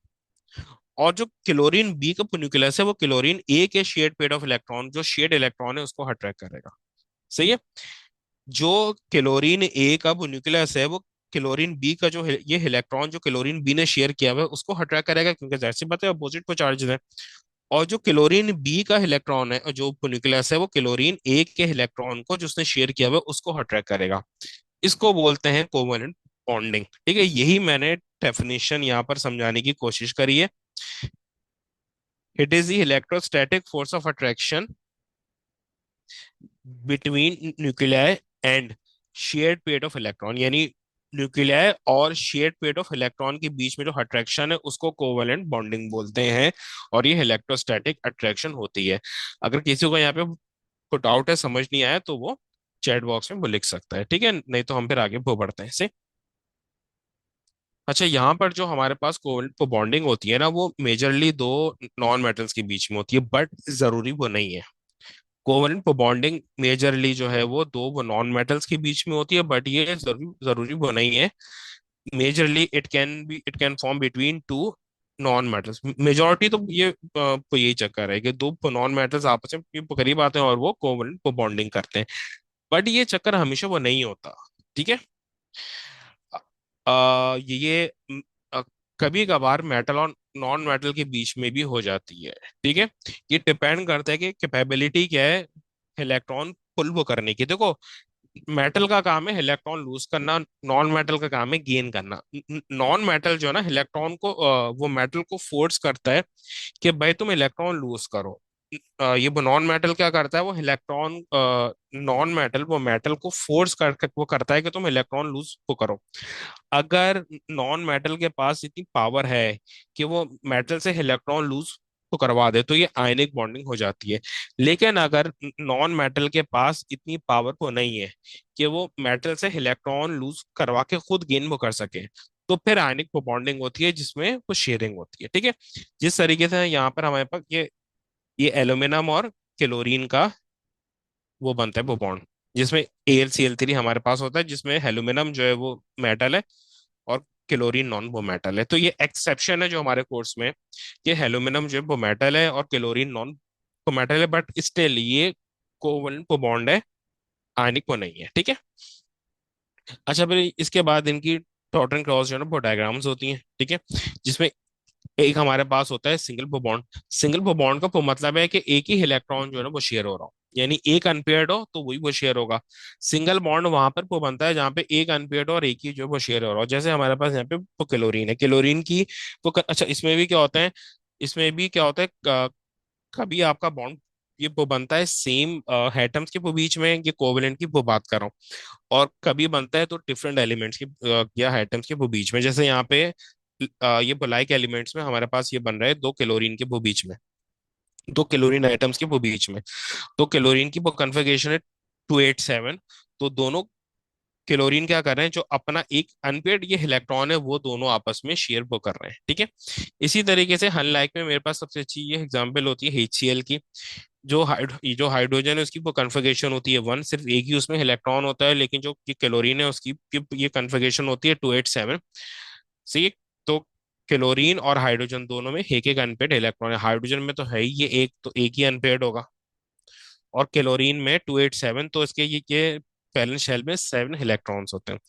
और जो क्लोरीन बी का न्यूक्लियस है वो क्लोरीन ए के शेड पेड ऑफ इलेक्ट्रॉन, जो शेड इलेक्ट्रॉन है उसको अट्रैक्ट करेगा। सही है, जो क्लोरीन ए का वो न्यूक्लियस है वो क्लोरीन बी का जो ये इलेक्ट्रॉन जो क्लोरीन बी ने शेयर किया हुआ है उसको अट्रैक्ट करेगा, क्योंकि जाहिर सी बात है अपोजिट को चार्ज है। और जो क्लोरीन बी का इलेक्ट्रॉन है और जो न्यूक्लियस है वो क्लोरीन ए के इलेक्ट्रॉन को जो उसने शेयर किया हुआ है उसको अट्रैक्ट करेगा। इसको बोलते हैं कोवलेंट बॉन्डिंग। ठीक है, यही मैंने डेफिनेशन यहाँ पर समझाने की कोशिश करी है। It is the electrostatic force of attraction between nuclei and shared pet of electron, यानी न्यूक्लियाई और शेयर्ड पेट ऑफ इलेक्ट्रॉन के बीच में जो अट्रैक्शन है उसको कोवलेंट बॉन्डिंग बोलते हैं। और ये इलेक्ट्रोस्टैटिक अट्रैक्शन होती है। अगर किसी को यहाँ पे कोई डाउट है, समझ नहीं आया, तो वो चैट बॉक्स में वो लिख सकता है, ठीक है, नहीं तो हम फिर आगे वो बढ़ते हैं इसे। अच्छा, यहाँ पर जो हमारे पास कोवलेंट बॉन्डिंग होती है ना, वो मेजरली दो नॉन मेटल्स के बीच में होती है, बट जरूरी वो नहीं है। कोवलेंट बॉन्डिंग मेजरली जो है वो दो वो नॉन मेटल्स के बीच में होती है, बट ये जरूरी जरूरी वो नहीं है। Majorly it can form between two non metals. Majority तो ये तो यही चक्कर है कि दो नॉन मेटल्स आपस में ये करीब आते हैं और वो कोवलेंट बॉन्डिंग करते हैं, बट ये चक्कर हमेशा वो नहीं होता। ठीक है, ये कभी कभार मेटल और नॉन मेटल के बीच में भी हो जाती है। ठीक है, ये डिपेंड करता है कि कैपेबिलिटी क्या है इलेक्ट्रॉन पुल वो करने की। देखो, मेटल का काम है इलेक्ट्रॉन लूज करना, नॉन मेटल का काम है गेन करना। नॉन मेटल जो है ना इलेक्ट्रॉन को वो मेटल को फोर्स करता है कि भाई तुम इलेक्ट्रॉन लूज करो। ये वो नॉन मेटल क्या करता है, वो इलेक्ट्रॉन नॉन मेटल वो मेटल को फोर्स कर वो करता है कि तुम इलेक्ट्रॉन लूज को करो। अगर नॉन मेटल के पास इतनी पावर है कि वो मेटल से इलेक्ट्रॉन लूज तो करवा दे, तो ये आयनिक बॉन्डिंग हो जाती है। लेकिन अगर नॉन मेटल के पास इतनी पावर तो नहीं है कि वो मेटल से इलेक्ट्रॉन लूज करवा के खुद गेन वो कर सके, तो फिर आयनिक बॉन्डिंग होती है जिसमें वो शेयरिंग होती है। ठीक है, जिस तरीके से यहाँ पर हमारे पास ये एल्यूमिनियम और क्लोरीन का वो बनता है वो बॉन्ड, जिसमें AlCl3 हमारे पास होता है, जिसमें एल्यूमिनियम जो है वो मेटल है और क्लोरीन नॉन वो मेटल है। तो ये एक्सेप्शन है जो हमारे कोर्स में, कि एल्यूमिनियम जो है वो मेटल है और क्लोरीन नॉन वो मेटल है, बट स्टिल ये कोवलेंट वो बॉन्ड है, आयनिक वो नहीं है। ठीक है, अच्छा फिर इसके बाद इनकी डॉट एंड क्रॉस जो है ना वो डायग्राम्स होती हैं। ठीक है, जिसमें एक हमारे पास होता है सिंगल बॉन्ड। सिंगल बॉन्ड का वो मतलब है कि एक ही इलेक्ट्रॉन जो है ना वो शेयर हो रहा हो। यानी एक अनपेयर्ड हो तो वही वो शेयर होगा। सिंगल बॉन्ड वहां पर वो बनता है जहाँ पे एक अनपेयर्ड हो और एक ही जो है वो शेयर हो रहा हो। जैसे हमारे पास यहाँ पे वो क्लोरीन है, क्लोरीन की अच्छा इसमें भी क्या होता है, इसमें भी क्या होता है कभी आपका बॉन्ड ये वो बनता है सेम एटम्स के वो बीच में, ये कोवेलेंट की वो बात कर रहा हूँ। और कभी बनता है तो डिफरेंट एलिमेंट्स के या एटम्स के वो बीच में, जैसे यहाँ पे ये लाइक एलिमेंट्स में हमारे पास ये बन रहा है दो क्लोरीन के वो बीच में, दो क्लोरीन आइटम्स के वो बीच में। तो क्लोरीन की वो कन्फिगरेशन है 287। तो दोनों क्लोरीन क्या कर रहे हैं, जो अपना एक अनपेयर्ड ये इलेक्ट्रॉन है वो दोनों आपस में शेयर वो कर रहे हैं, ठीक है। इसी तरीके से अनलाइक में मेरे पास सबसे अच्छी ये एग्जांपल होती है HCl की। जो हाइड्रोजन है उसकी वो कन्फिगरेशन होती है 1, सिर्फ एक ही उसमें इलेक्ट्रॉन होता है, लेकिन जो ये क्लोरीन है उसकी ये कन्फिगरेशन होती है 287। सही है? तो क्लोरीन और हाइड्रोजन दोनों में एक एक अनपेयर्ड इलेक्ट्रॉन है, हाइड्रोजन में तो है ही ये एक, तो एक ही अनपेयर्ड होगा। और क्लोरीन में 287, तो इसके ये वैलेंस शेल में 7 इलेक्ट्रॉन्स होते हैं।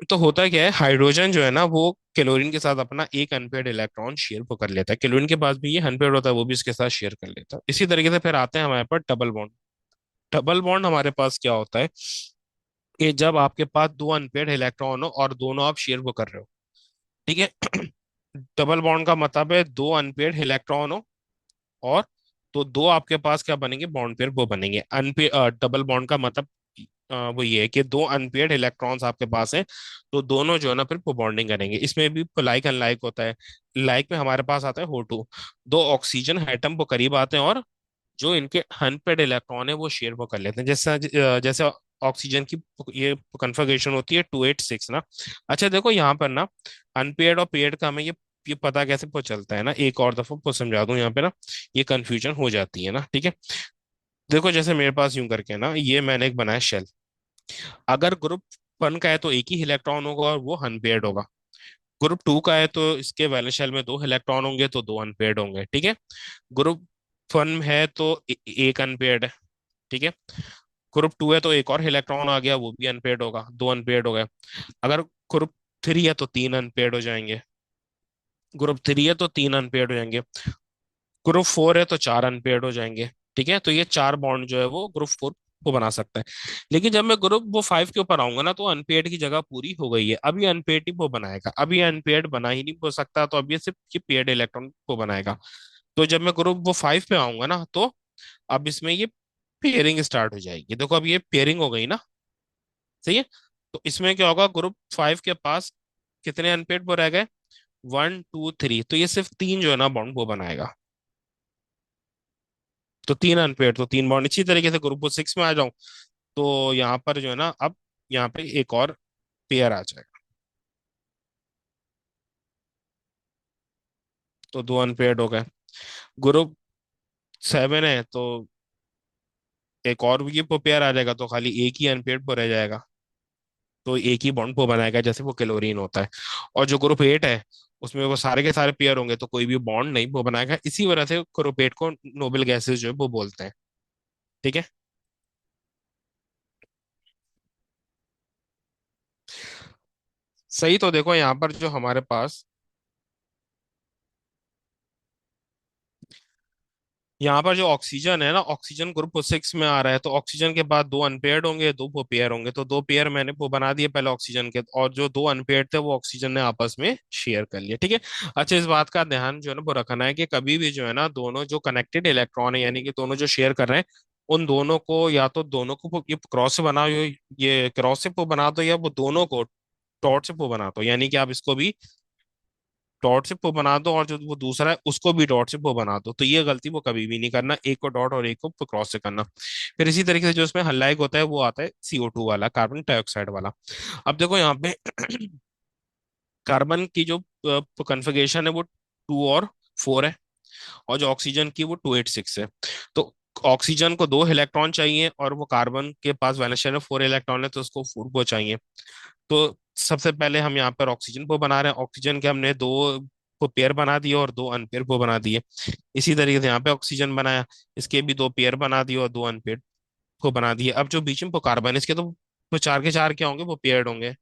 तो होता क्या है, हाइड्रोजन जो है ना वो क्लोरीन के साथ अपना एक अनपेयर्ड इलेक्ट्रॉन शेयर वो कर लेता है, क्लोरीन के पास भी ये अनपेयर्ड होता है, वो भी इसके साथ शेयर कर लेता है। इसी तरीके से फिर आते हैं हमारे पास डबल बॉन्ड। डबल बॉन्ड हमारे पास क्या होता है कि जब आपके पास दो अनपेयर्ड इलेक्ट्रॉन हो और दोनों आप शेयर वो कर रहे हो, ठीक है। डबल बॉन्ड का मतलब है दो अनपेयर्ड इलेक्ट्रॉन हो, और तो दो आपके पास क्या बनेंगे, बॉन्ड पेयर वो बनेंगे। अनपेयर डबल बॉन्ड का मतलब वो ये है कि दो अनपेयर्ड इलेक्ट्रॉन्स आपके पास हैं, तो दोनों जो है ना फिर वो बॉन्डिंग करेंगे। इसमें भी लाइक अनलाइक होता है। लाइक में हमारे पास आता है O2, दो ऑक्सीजन एटम वो करीब आते हैं, और जो इनके अनपेयर्ड इलेक्ट्रॉन है वो शेयर वो कर लेते हैं। जैसे ऑक्सीजन की ये कन्फिगरेशन होती है 286 ना। अच्छा देखो यहाँ पर ना अनपेयर्ड और पेयर्ड का हमें ये पता कैसे पता चलता है ना, एक और दफा को समझा दूं यहाँ पे ना, ये कंफ्यूजन हो जाती है ना, ठीक है। देखो जैसे मेरे पास यूं करके ना ये मैंने एक बनाया शेल। अगर ग्रुप 1 का है तो एक ही इलेक्ट्रॉन होगा और वो अनपेयर्ड होगा। ग्रुप 2 का है तो इसके वैलेंस शेल में दो इलेक्ट्रॉन होंगे तो दो अनपेयर्ड होंगे, ठीक है। ग्रुप 1 है तो एक अनपेयर्ड है, ठीक है। ग्रुप 2 है तो एक और इलेक्ट्रॉन आ गया, वो भी अनपेयर्ड होगा, दो अनपेयर्ड हो गए। अगर ग्रुप 3 है तो तीन अनपेयर्ड हो जाएंगे, ग्रुप 3 है तो तीन अनपेयर्ड हो जाएंगे। ग्रुप 4 है तो चार अनपेयर्ड हो जाएंगे, ठीक है। तो ये चार बॉन्ड जो है वो ग्रुप 4 को बना सकता है। लेकिन जब मैं ग्रुप वो 5 के ऊपर आऊंगा ना, तो अनपेयर्ड की जगह पूरी हो गई है, अभी अनपेयर्ड ही वो बनाएगा, अभी अनपेयर्ड बना ही नहीं हो सकता, तो अब ये सिर्फ ये पेयर्ड इलेक्ट्रॉन को बनाएगा। तो जब मैं ग्रुप वो 5 पे आऊंगा ना, तो अब इसमें ये पेयरिंग स्टार्ट हो जाएगी। देखो अब ये पेयरिंग हो गई ना, सही है। तो इसमें क्या होगा, ग्रुप 5 के पास कितने अनपेयर्ड वो रह गए, 1 2 3, तो ये सिर्फ तीन जो है ना बॉन्ड वो बनाएगा। तो तीन अनपेयर्ड, तो तीन बॉन्ड। इसी तरीके से ग्रुप 6 में आ जाऊं, तो यहाँ पर जो है ना अब यहाँ पे एक और पेयर आ जाएगा, तो दो अनपेयर्ड हो गए। ग्रुप 7 है तो एक और ये पेयर आ जाएगा, तो खाली एक ही अनपेयर्ड वो रह जाएगा, तो एक ही बॉन्ड वो बनाएगा जैसे वो क्लोरीन होता है। और जो ग्रुप 8 है उसमें वो सारे के सारे पेयर होंगे, तो कोई भी बॉन्ड नहीं वो बनाएगा। इसी वजह से ग्रुप 8 को नोबल गैसेस जो है वो बोलते हैं, ठीक है। सही। तो देखो यहाँ पर जो हमारे पास, यहाँ पर जो ऑक्सीजन है ना, ऑक्सीजन ग्रुप 6 में आ रहा है, तो ऑक्सीजन के बाद दो अनपेयर्ड होंगे, दो वो पेयर होंगे, तो दो पेयर मैंने वो बना दिए पहले ऑक्सीजन के, और जो दो अनपेयर्ड थे वो ऑक्सीजन ने आपस में शेयर कर लिया, ठीक है। अच्छा इस बात का ध्यान जो है ना वो रखना है कि कभी भी जो है ना दोनों जो कनेक्टेड इलेक्ट्रॉन है, यानी कि दोनों जो शेयर कर रहे हैं, उन दोनों को या तो दोनों को ये क्रॉस से बनाओ, ये क्रॉस से वो बना दो, या वो दोनों को डॉट से वो बना दो, यानी कि आप इसको भी डॉट से वो बना दो, और जो वो दूसरा है उसको भी डॉट से वो बना दो। तो ये गलती वो कभी भी नहीं करना, एक को डॉट और एक को क्रॉस से करना। फिर इसी तरीके से जो इसमें हल्लाइक होता है वो आता है CO2 वाला, कार्बन डाइऑक्साइड वाला। अब देखो यहाँ पे कार्बन की जो कन्फिगरेशन है वो 2 और 4 है, और जो ऑक्सीजन की वो 286 है। तो ऑक्सीजन को दो इलेक्ट्रॉन चाहिए, और वो कार्बन के पास वैलेंस शेल में 4 इलेक्ट्रॉन है, तो उसको 4 को चाहिए। तो सबसे पहले हम यहाँ पर ऑक्सीजन को बना रहे हैं, ऑक्सीजन के हमने दो को पेयर बना दिए और दो अनपेयर को बना दिए। इसी तरीके से यहाँ पे ऑक्सीजन बनाया, इसके भी दो पेयर बना दिए और दो अनपेयर को बना दिए। अब जो बीच में वो कार्बन, इसके तो चार के चार क्या होंगे, वो पेयर्ड होंगे।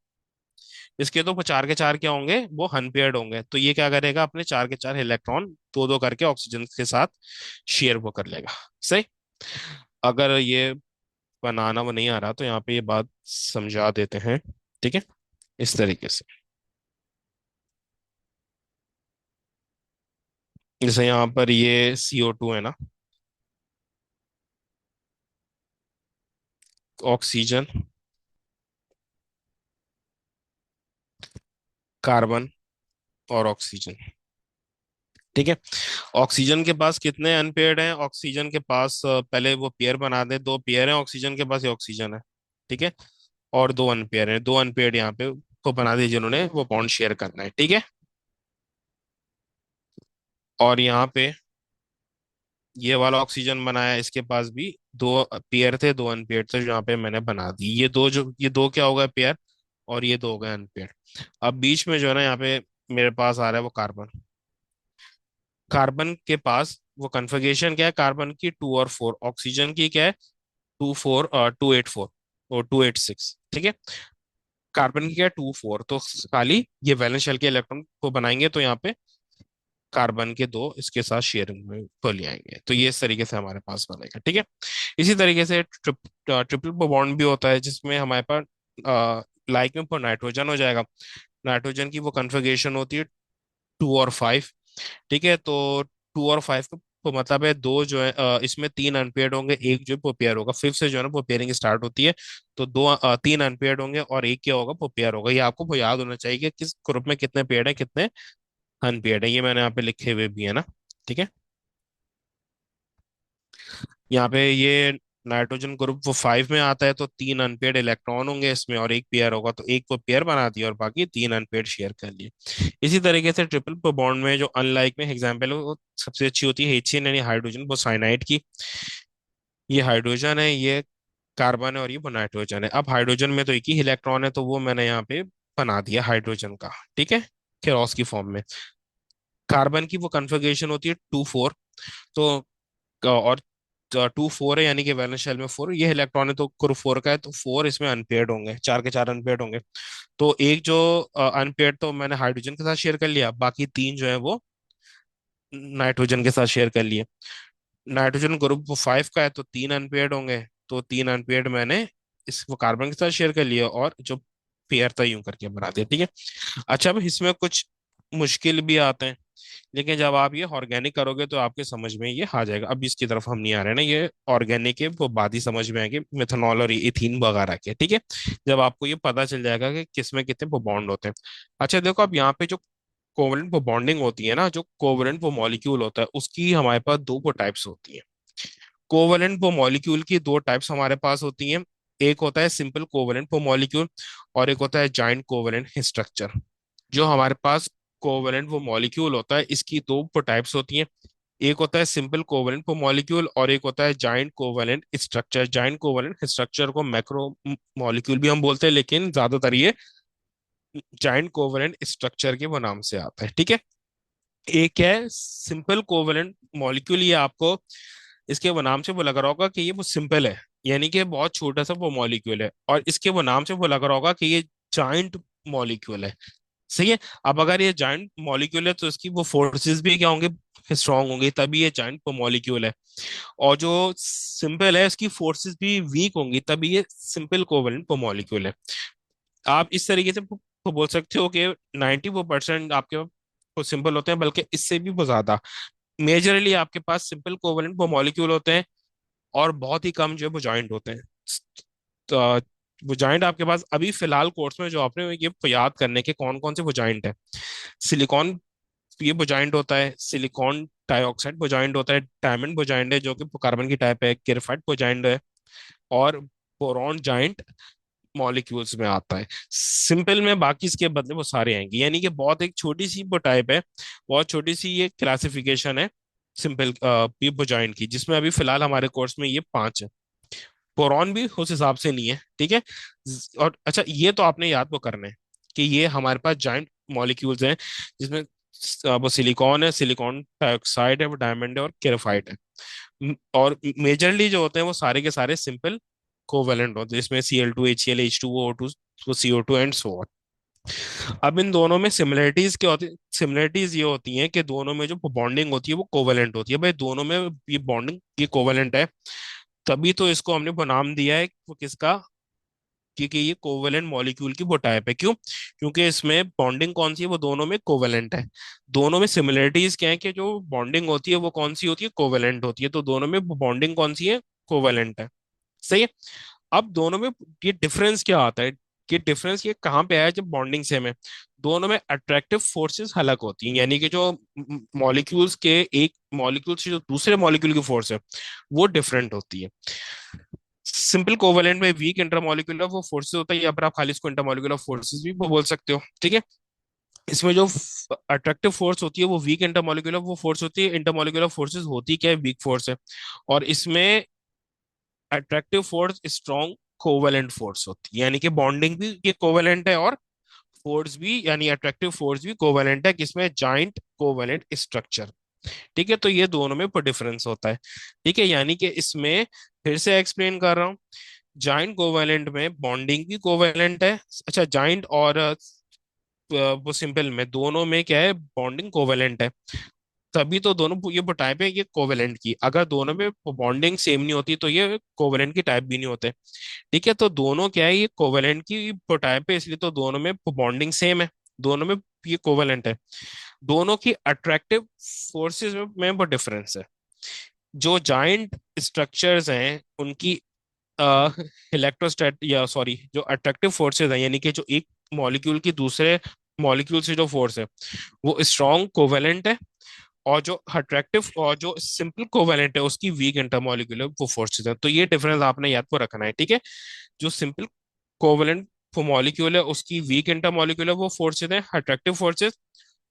इसके तो वो चार के चार क्या होंगे, वो अनपेयर्ड होंगे। तो ये क्या करेगा, अपने चार के चार इलेक्ट्रॉन दो दो करके ऑक्सीजन के साथ शेयर वो कर लेगा, सही। अगर ये बनाना वो नहीं आ रहा तो यहाँ पे ये बात समझा देते हैं, ठीक है, इस तरीके से। जैसे यहाँ पर ये CO2 है ना, ऑक्सीजन, कार्बन और ऑक्सीजन, ठीक है। ऑक्सीजन के पास कितने अनपेयर्ड हैं? ऑक्सीजन के पास पहले वो पेयर बना दे, दो पेयर हैं ऑक्सीजन के पास, ये ऑक्सीजन है, ठीक है। और दो अनपेयर हैं, दो अनपेयर्ड यहाँ पे को बना दिए जिन्होंने वो बॉन्ड शेयर करना है, ठीक है। और यहाँ पे ये वाला ऑक्सीजन बनाया, इसके पास भी दो पेयर थे, दो अनपेयर थे, जो यहाँ पे मैंने बना दी। ये दो, जो ये दो क्या हो गए पेयर, और ये दो हो गए अनपेयर। अब बीच में जो है ना यहाँ पे मेरे पास आ रहा है वो कार्बन। कार्बन के पास वो कन्फिगरेशन क्या है कार्बन की? 2 और 4। ऑक्सीजन की क्या है? 2 4, 2 8 4 और 2 8 6, ठीक है। कार्बन की क्या है? 2 4। तो खाली ये वैलेंस शेल के इलेक्ट्रॉन को बनाएंगे तो यहाँ पे कार्बन के दो इसके साथ शेयरिंग में को ले आएंगे, तो ये इस तरीके से हमारे पास बनेगा, ठीक है। इसी तरीके से ट्रिपल बॉन्ड भी होता है, जिसमें हमारे पास लाइक में नाइट्रोजन हो जाएगा। नाइट्रोजन की वो कन्फिगरेशन होती है 2 और 5, ठीक है। तो 2 और 5 को मतलब है दो जो है इसमें तीन अनपेयर्ड होंगे, एक जो है पेयर होगा। फिफ्थ से जो है ना वो पेयरिंग स्टार्ट होती है। तो तीन अनपेयर्ड होंगे और एक क्या होगा? वो पेयर होगा। ये आपको वो याद होना चाहिए कि किस ग्रुप में कितने पेयर है, कितने अनपेयर्ड है। ये मैंने यहाँ पे लिखे हुए भी है ना, ठीक है। यहाँ पे ये नाइट्रोजन ग्रुप वो 5 में आता है, तो तीन अनपेयर्ड इलेक्ट्रॉन होंगे इसमें और एक पेयर होगा, तो एक वो पेयर बना दिया और बाकी तीन अनपेयर्ड शेयर कर लिए। इसी तरीके से ट्रिपल बॉन्ड में जो अनलाइक में एग्जांपल है वो सबसे अच्छी होती है HCN यानी हाइड्रोजन वो साइनाइड की। ये हाइड्रोजन है, ये कार्बन है और ये वो नाइट्रोजन है। अब हाइड्रोजन में तो एक ही इलेक्ट्रॉन है, तो वो मैंने यहाँ पे बना दिया हाइड्रोजन का, ठीक है, क्रॉस की फॉर्म में। कार्बन की वो कन्फिगरेशन होती है 2 4। तो और 2 4 है यानी कि वैलेंस शेल में 4, ये इलेक्ट्रॉन है तो ग्रुप 4 का है, तो 4 इसमें अनपेयर्ड होंगे, चार के चार अनपेयर्ड होंगे। तो एक जो अनपेयर्ड तो मैंने हाइड्रोजन के साथ शेयर कर लिया, बाकी तीन जो है वो नाइट्रोजन के साथ शेयर कर लिए। नाइट्रोजन ग्रुप 5 का है तो तीन अनपेयर्ड होंगे, तो तीन अनपेयर्ड मैंने इस वो कार्बन के साथ शेयर कर लिया, और जो पेयर था यूं करके बना दिया, ठीक है। अच्छा, अब इसमें कुछ मुश्किल भी आते हैं, लेकिन जब आप ये ऑर्गेनिक करोगे तो आपके समझ में ये आ जाएगा। अब इसकी तरफ हम नहीं आ रहे ना, ये ऑर्गेनिक है वो बाद ही समझ में आएंगे, मिथनॉल और इथीन वगैरह के, ठीक है। जब आपको ये पता चल जाएगा कि किसमें कितने वो बॉन्ड होते हैं। अच्छा देखो, अब यहाँ पे जो कोवलेंट वो बॉन्डिंग होती है ना, जो कोवलेंट वो मॉलिक्यूल होता है उसकी हमारे पास दो वो टाइप्स होती है। कोवलेंट वो मॉलिक्यूल की दो टाइप्स हमारे पास होती हैं। एक होता है सिंपल कोवलेंट वो मॉलिक्यूल, और एक होता है जॉइंट कोवलेंट स्ट्रक्चर। जो हमारे पास कोवलेंट वो मॉलिक्यूल होता है इसकी दो टाइप्स होती हैं। एक होता है सिंपल कोवलेंट वो मॉलिक्यूल और एक होता है joint covalent structure. Joint covalent structure को मैक्रो मॉलिक्यूल भी हम बोलते हैं, लेकिन ज्यादातर ये जॉइंट कोवलेंट स्ट्रक्चर के वो नाम से आता है, ठीक है। एक है सिंपल कोवलेंट मॉलिक्यूल, ये आपको इसके वो नाम से वो लग रहा होगा कि ये वो सिंपल है, यानी कि बहुत छोटा सा वो मॉलिक्यूल है, और इसके वो नाम से वो लग रहा होगा कि ये जॉइंट मॉलिक्यूल है, सही है। अब अगर ये जॉइंट मॉलिक्यूल है तो इसकी वो फोर्सेस भी क्या होंगे? स्ट्रांग होंगे, तभी ये जॉइंट मॉलिक्यूल है। और जो सिंपल है इसकी फोर्सेस भी वीक होंगी, तभी ये सिंपल कोवलेंट मॉलिक्यूल है। आप इस तरीके से बोल सकते हो कि 94% आपके वो सिंपल होते हैं, बल्कि इससे भी वो ज्यादा। मेजरली आपके पास सिंपल कोवलेंट वो मॉलिक्यूल होते हैं, और बहुत ही कम जो है वो जॉइंट होते हैं। तो वो जॉइंट आपके पास अभी फिलहाल कोर्स में जो आपने ये याद करने के कौन कौन से वो जॉइंट है। सिलिकॉन ये वो जॉइंट होता है, सिलिकॉन डाइऑक्साइड वो जॉइंट होता है, डायमंड वो जॉइंट है जो कि कार्बन की टाइप है, ग्रेफाइट वो जॉइंट है, और बोरॉन जॉइंट मॉलिक्यूल्स में आता है। सिंपल में बाकी इसके बदले वो सारे आएंगे, यानी कि बहुत एक छोटी सी वो टाइप है, बहुत छोटी सी ये क्लासिफिकेशन है सिंपल पीपोजाइंट की, जिसमें अभी फिलहाल हमारे कोर्स में ये पांच है। बोरॉन भी उस हिसाब से नहीं है, ठीक है। और अच्छा, ये तो आपने याद वो करना है कि ये हमारे पास जाइंट मॉलिक्यूल्स हैं, जिसमें वो सिलिकॉन है, सिलिकॉन डाइऑक्साइड है, वो डायमंड है और ग्रेफाइट है। और मेजरली जो होते हैं वो सारे के सारे सिंपल कोवेलेंट होते हैं, जिसमें Cl2 HCl H2O O2 CO2 and so on. अब इन दोनों में सिमिलरिटीज क्या होती है? सिमिलरिटीज ये होती हैं कि दोनों में जो बॉन्डिंग होती है वो कोवेलेंट होती है। भाई दोनों में ये बॉन्डिंग ये कोवेलेंट है, तभी तो इसको हमने वो नाम दिया है, वो किसका, क्योंकि ये कोवेलेंट मॉलिक्यूल की वो टाइप है। क्यों? क्योंकि इसमें बॉन्डिंग कौन सी है, वो दोनों में कोवेलेंट है। दोनों में सिमिलरिटीज क्या है, कि जो बॉन्डिंग होती है वो कौन सी होती है, कोवेलेंट होती है। तो दोनों में बॉन्डिंग कौन सी है, कोवेलेंट है। सही है। अब दोनों में ये डिफरेंस क्या आता है, कि डिफरेंस ये कहाँ पे आया, जब बॉन्डिंग सेम है। दोनों में अट्रैक्टिव फोर्सेस अलग होती हैं, यानी कि जो मॉलिक्यूल्स के, एक मॉलिक्यूल से जो दूसरे मॉलिक्यूल की फोर्स है वो डिफरेंट होती है। सिंपल कोवेलेंट में वीक इंटरमॉलिक्यूलर वो फोर्सेस होता है, या फिर आप खाली इसको इंटरमॉलिक्यूलर फोर्सेस भी बोल सकते हो, ठीक है। इसमें जो अट्रैक्टिव फोर्स होती है वो वीक इंटरमॉलिक्यूलर वो फोर्स होती है। इंटरमॉलिक्यूलर फोर्सेस होती क्या है, वीक फोर्स है। और इसमें attractive force strong covalent force होती है, यानी कि बॉन्डिंग भी ये कोवेलेंट है, और फोर्स भी, यानी अट्रैक्टिव फोर्स भी कोवेलेंट है, किसमें, जॉइंट कोवेलेंट स्ट्रक्चर। ठीक है, तो ये दोनों में डिफरेंस होता है। ठीक है, यानी कि इसमें फिर से एक्सप्लेन कर रहा हूँ। जॉइंट कोवेलेंट में बॉन्डिंग भी कोवेलेंट है। अच्छा, जॉइंट और वो सिंपल में दोनों में क्या है, बॉन्डिंग कोवेलेंट है। तभी तो दोनों ये टाइप है ये कोवेलेंट की। अगर दोनों में बॉन्डिंग सेम नहीं होती तो ये कोवेलेंट की टाइप भी नहीं होते। ठीक है, तो दोनों क्या है, ये कोवेलेंट की टाइप है, इसलिए तो दोनों में बॉन्डिंग सेम है। दोनों में ये कोवेलेंट है। दोनों की अट्रैक्टिव फोर्सेस में वो डिफरेंस है। जो जाइंट स्ट्रक्चर्स हैं उनकी इलेक्ट्रोस्टैट, या सॉरी, जो अट्रैक्टिव फोर्सेस हैं, यानी कि जो एक मॉलिक्यूल की दूसरे मॉलिक्यूल से जो फोर्स है वो स्ट्रॉन्ग कोवेलेंट है। और जो अट्रैक्टिव और जो सिंपल कोवेलेंट है उसकी वीक इंटरमॉलिक्यूलर वो फोर्सेस है। तो ये डिफरेंस आपने याद को रखना है, ठीक है। जो सिंपल कोवेलेंट मॉलिक्यूल है उसकी वीक इंटरमॉलिक्यूलर वो फोर्सेस है, अट्रैक्टिव फोर्सेस।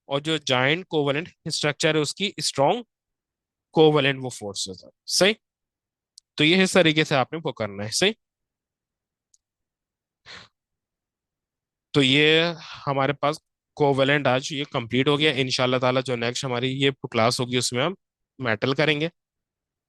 और जो जाइंट कोवेलेंट स्ट्रक्चर है उसकी स्ट्रॉन्ग कोवेलेंट वो फोर्सेस है। सही। तो ये इस तरीके से आपने वो करना है। सही। तो ये हमारे पास कोवेलेंट आज ये कंप्लीट हो गया। इंशाल्लाह ताला जो नेक्स्ट हमारी ये क्लास होगी उसमें हम मेटल करेंगे।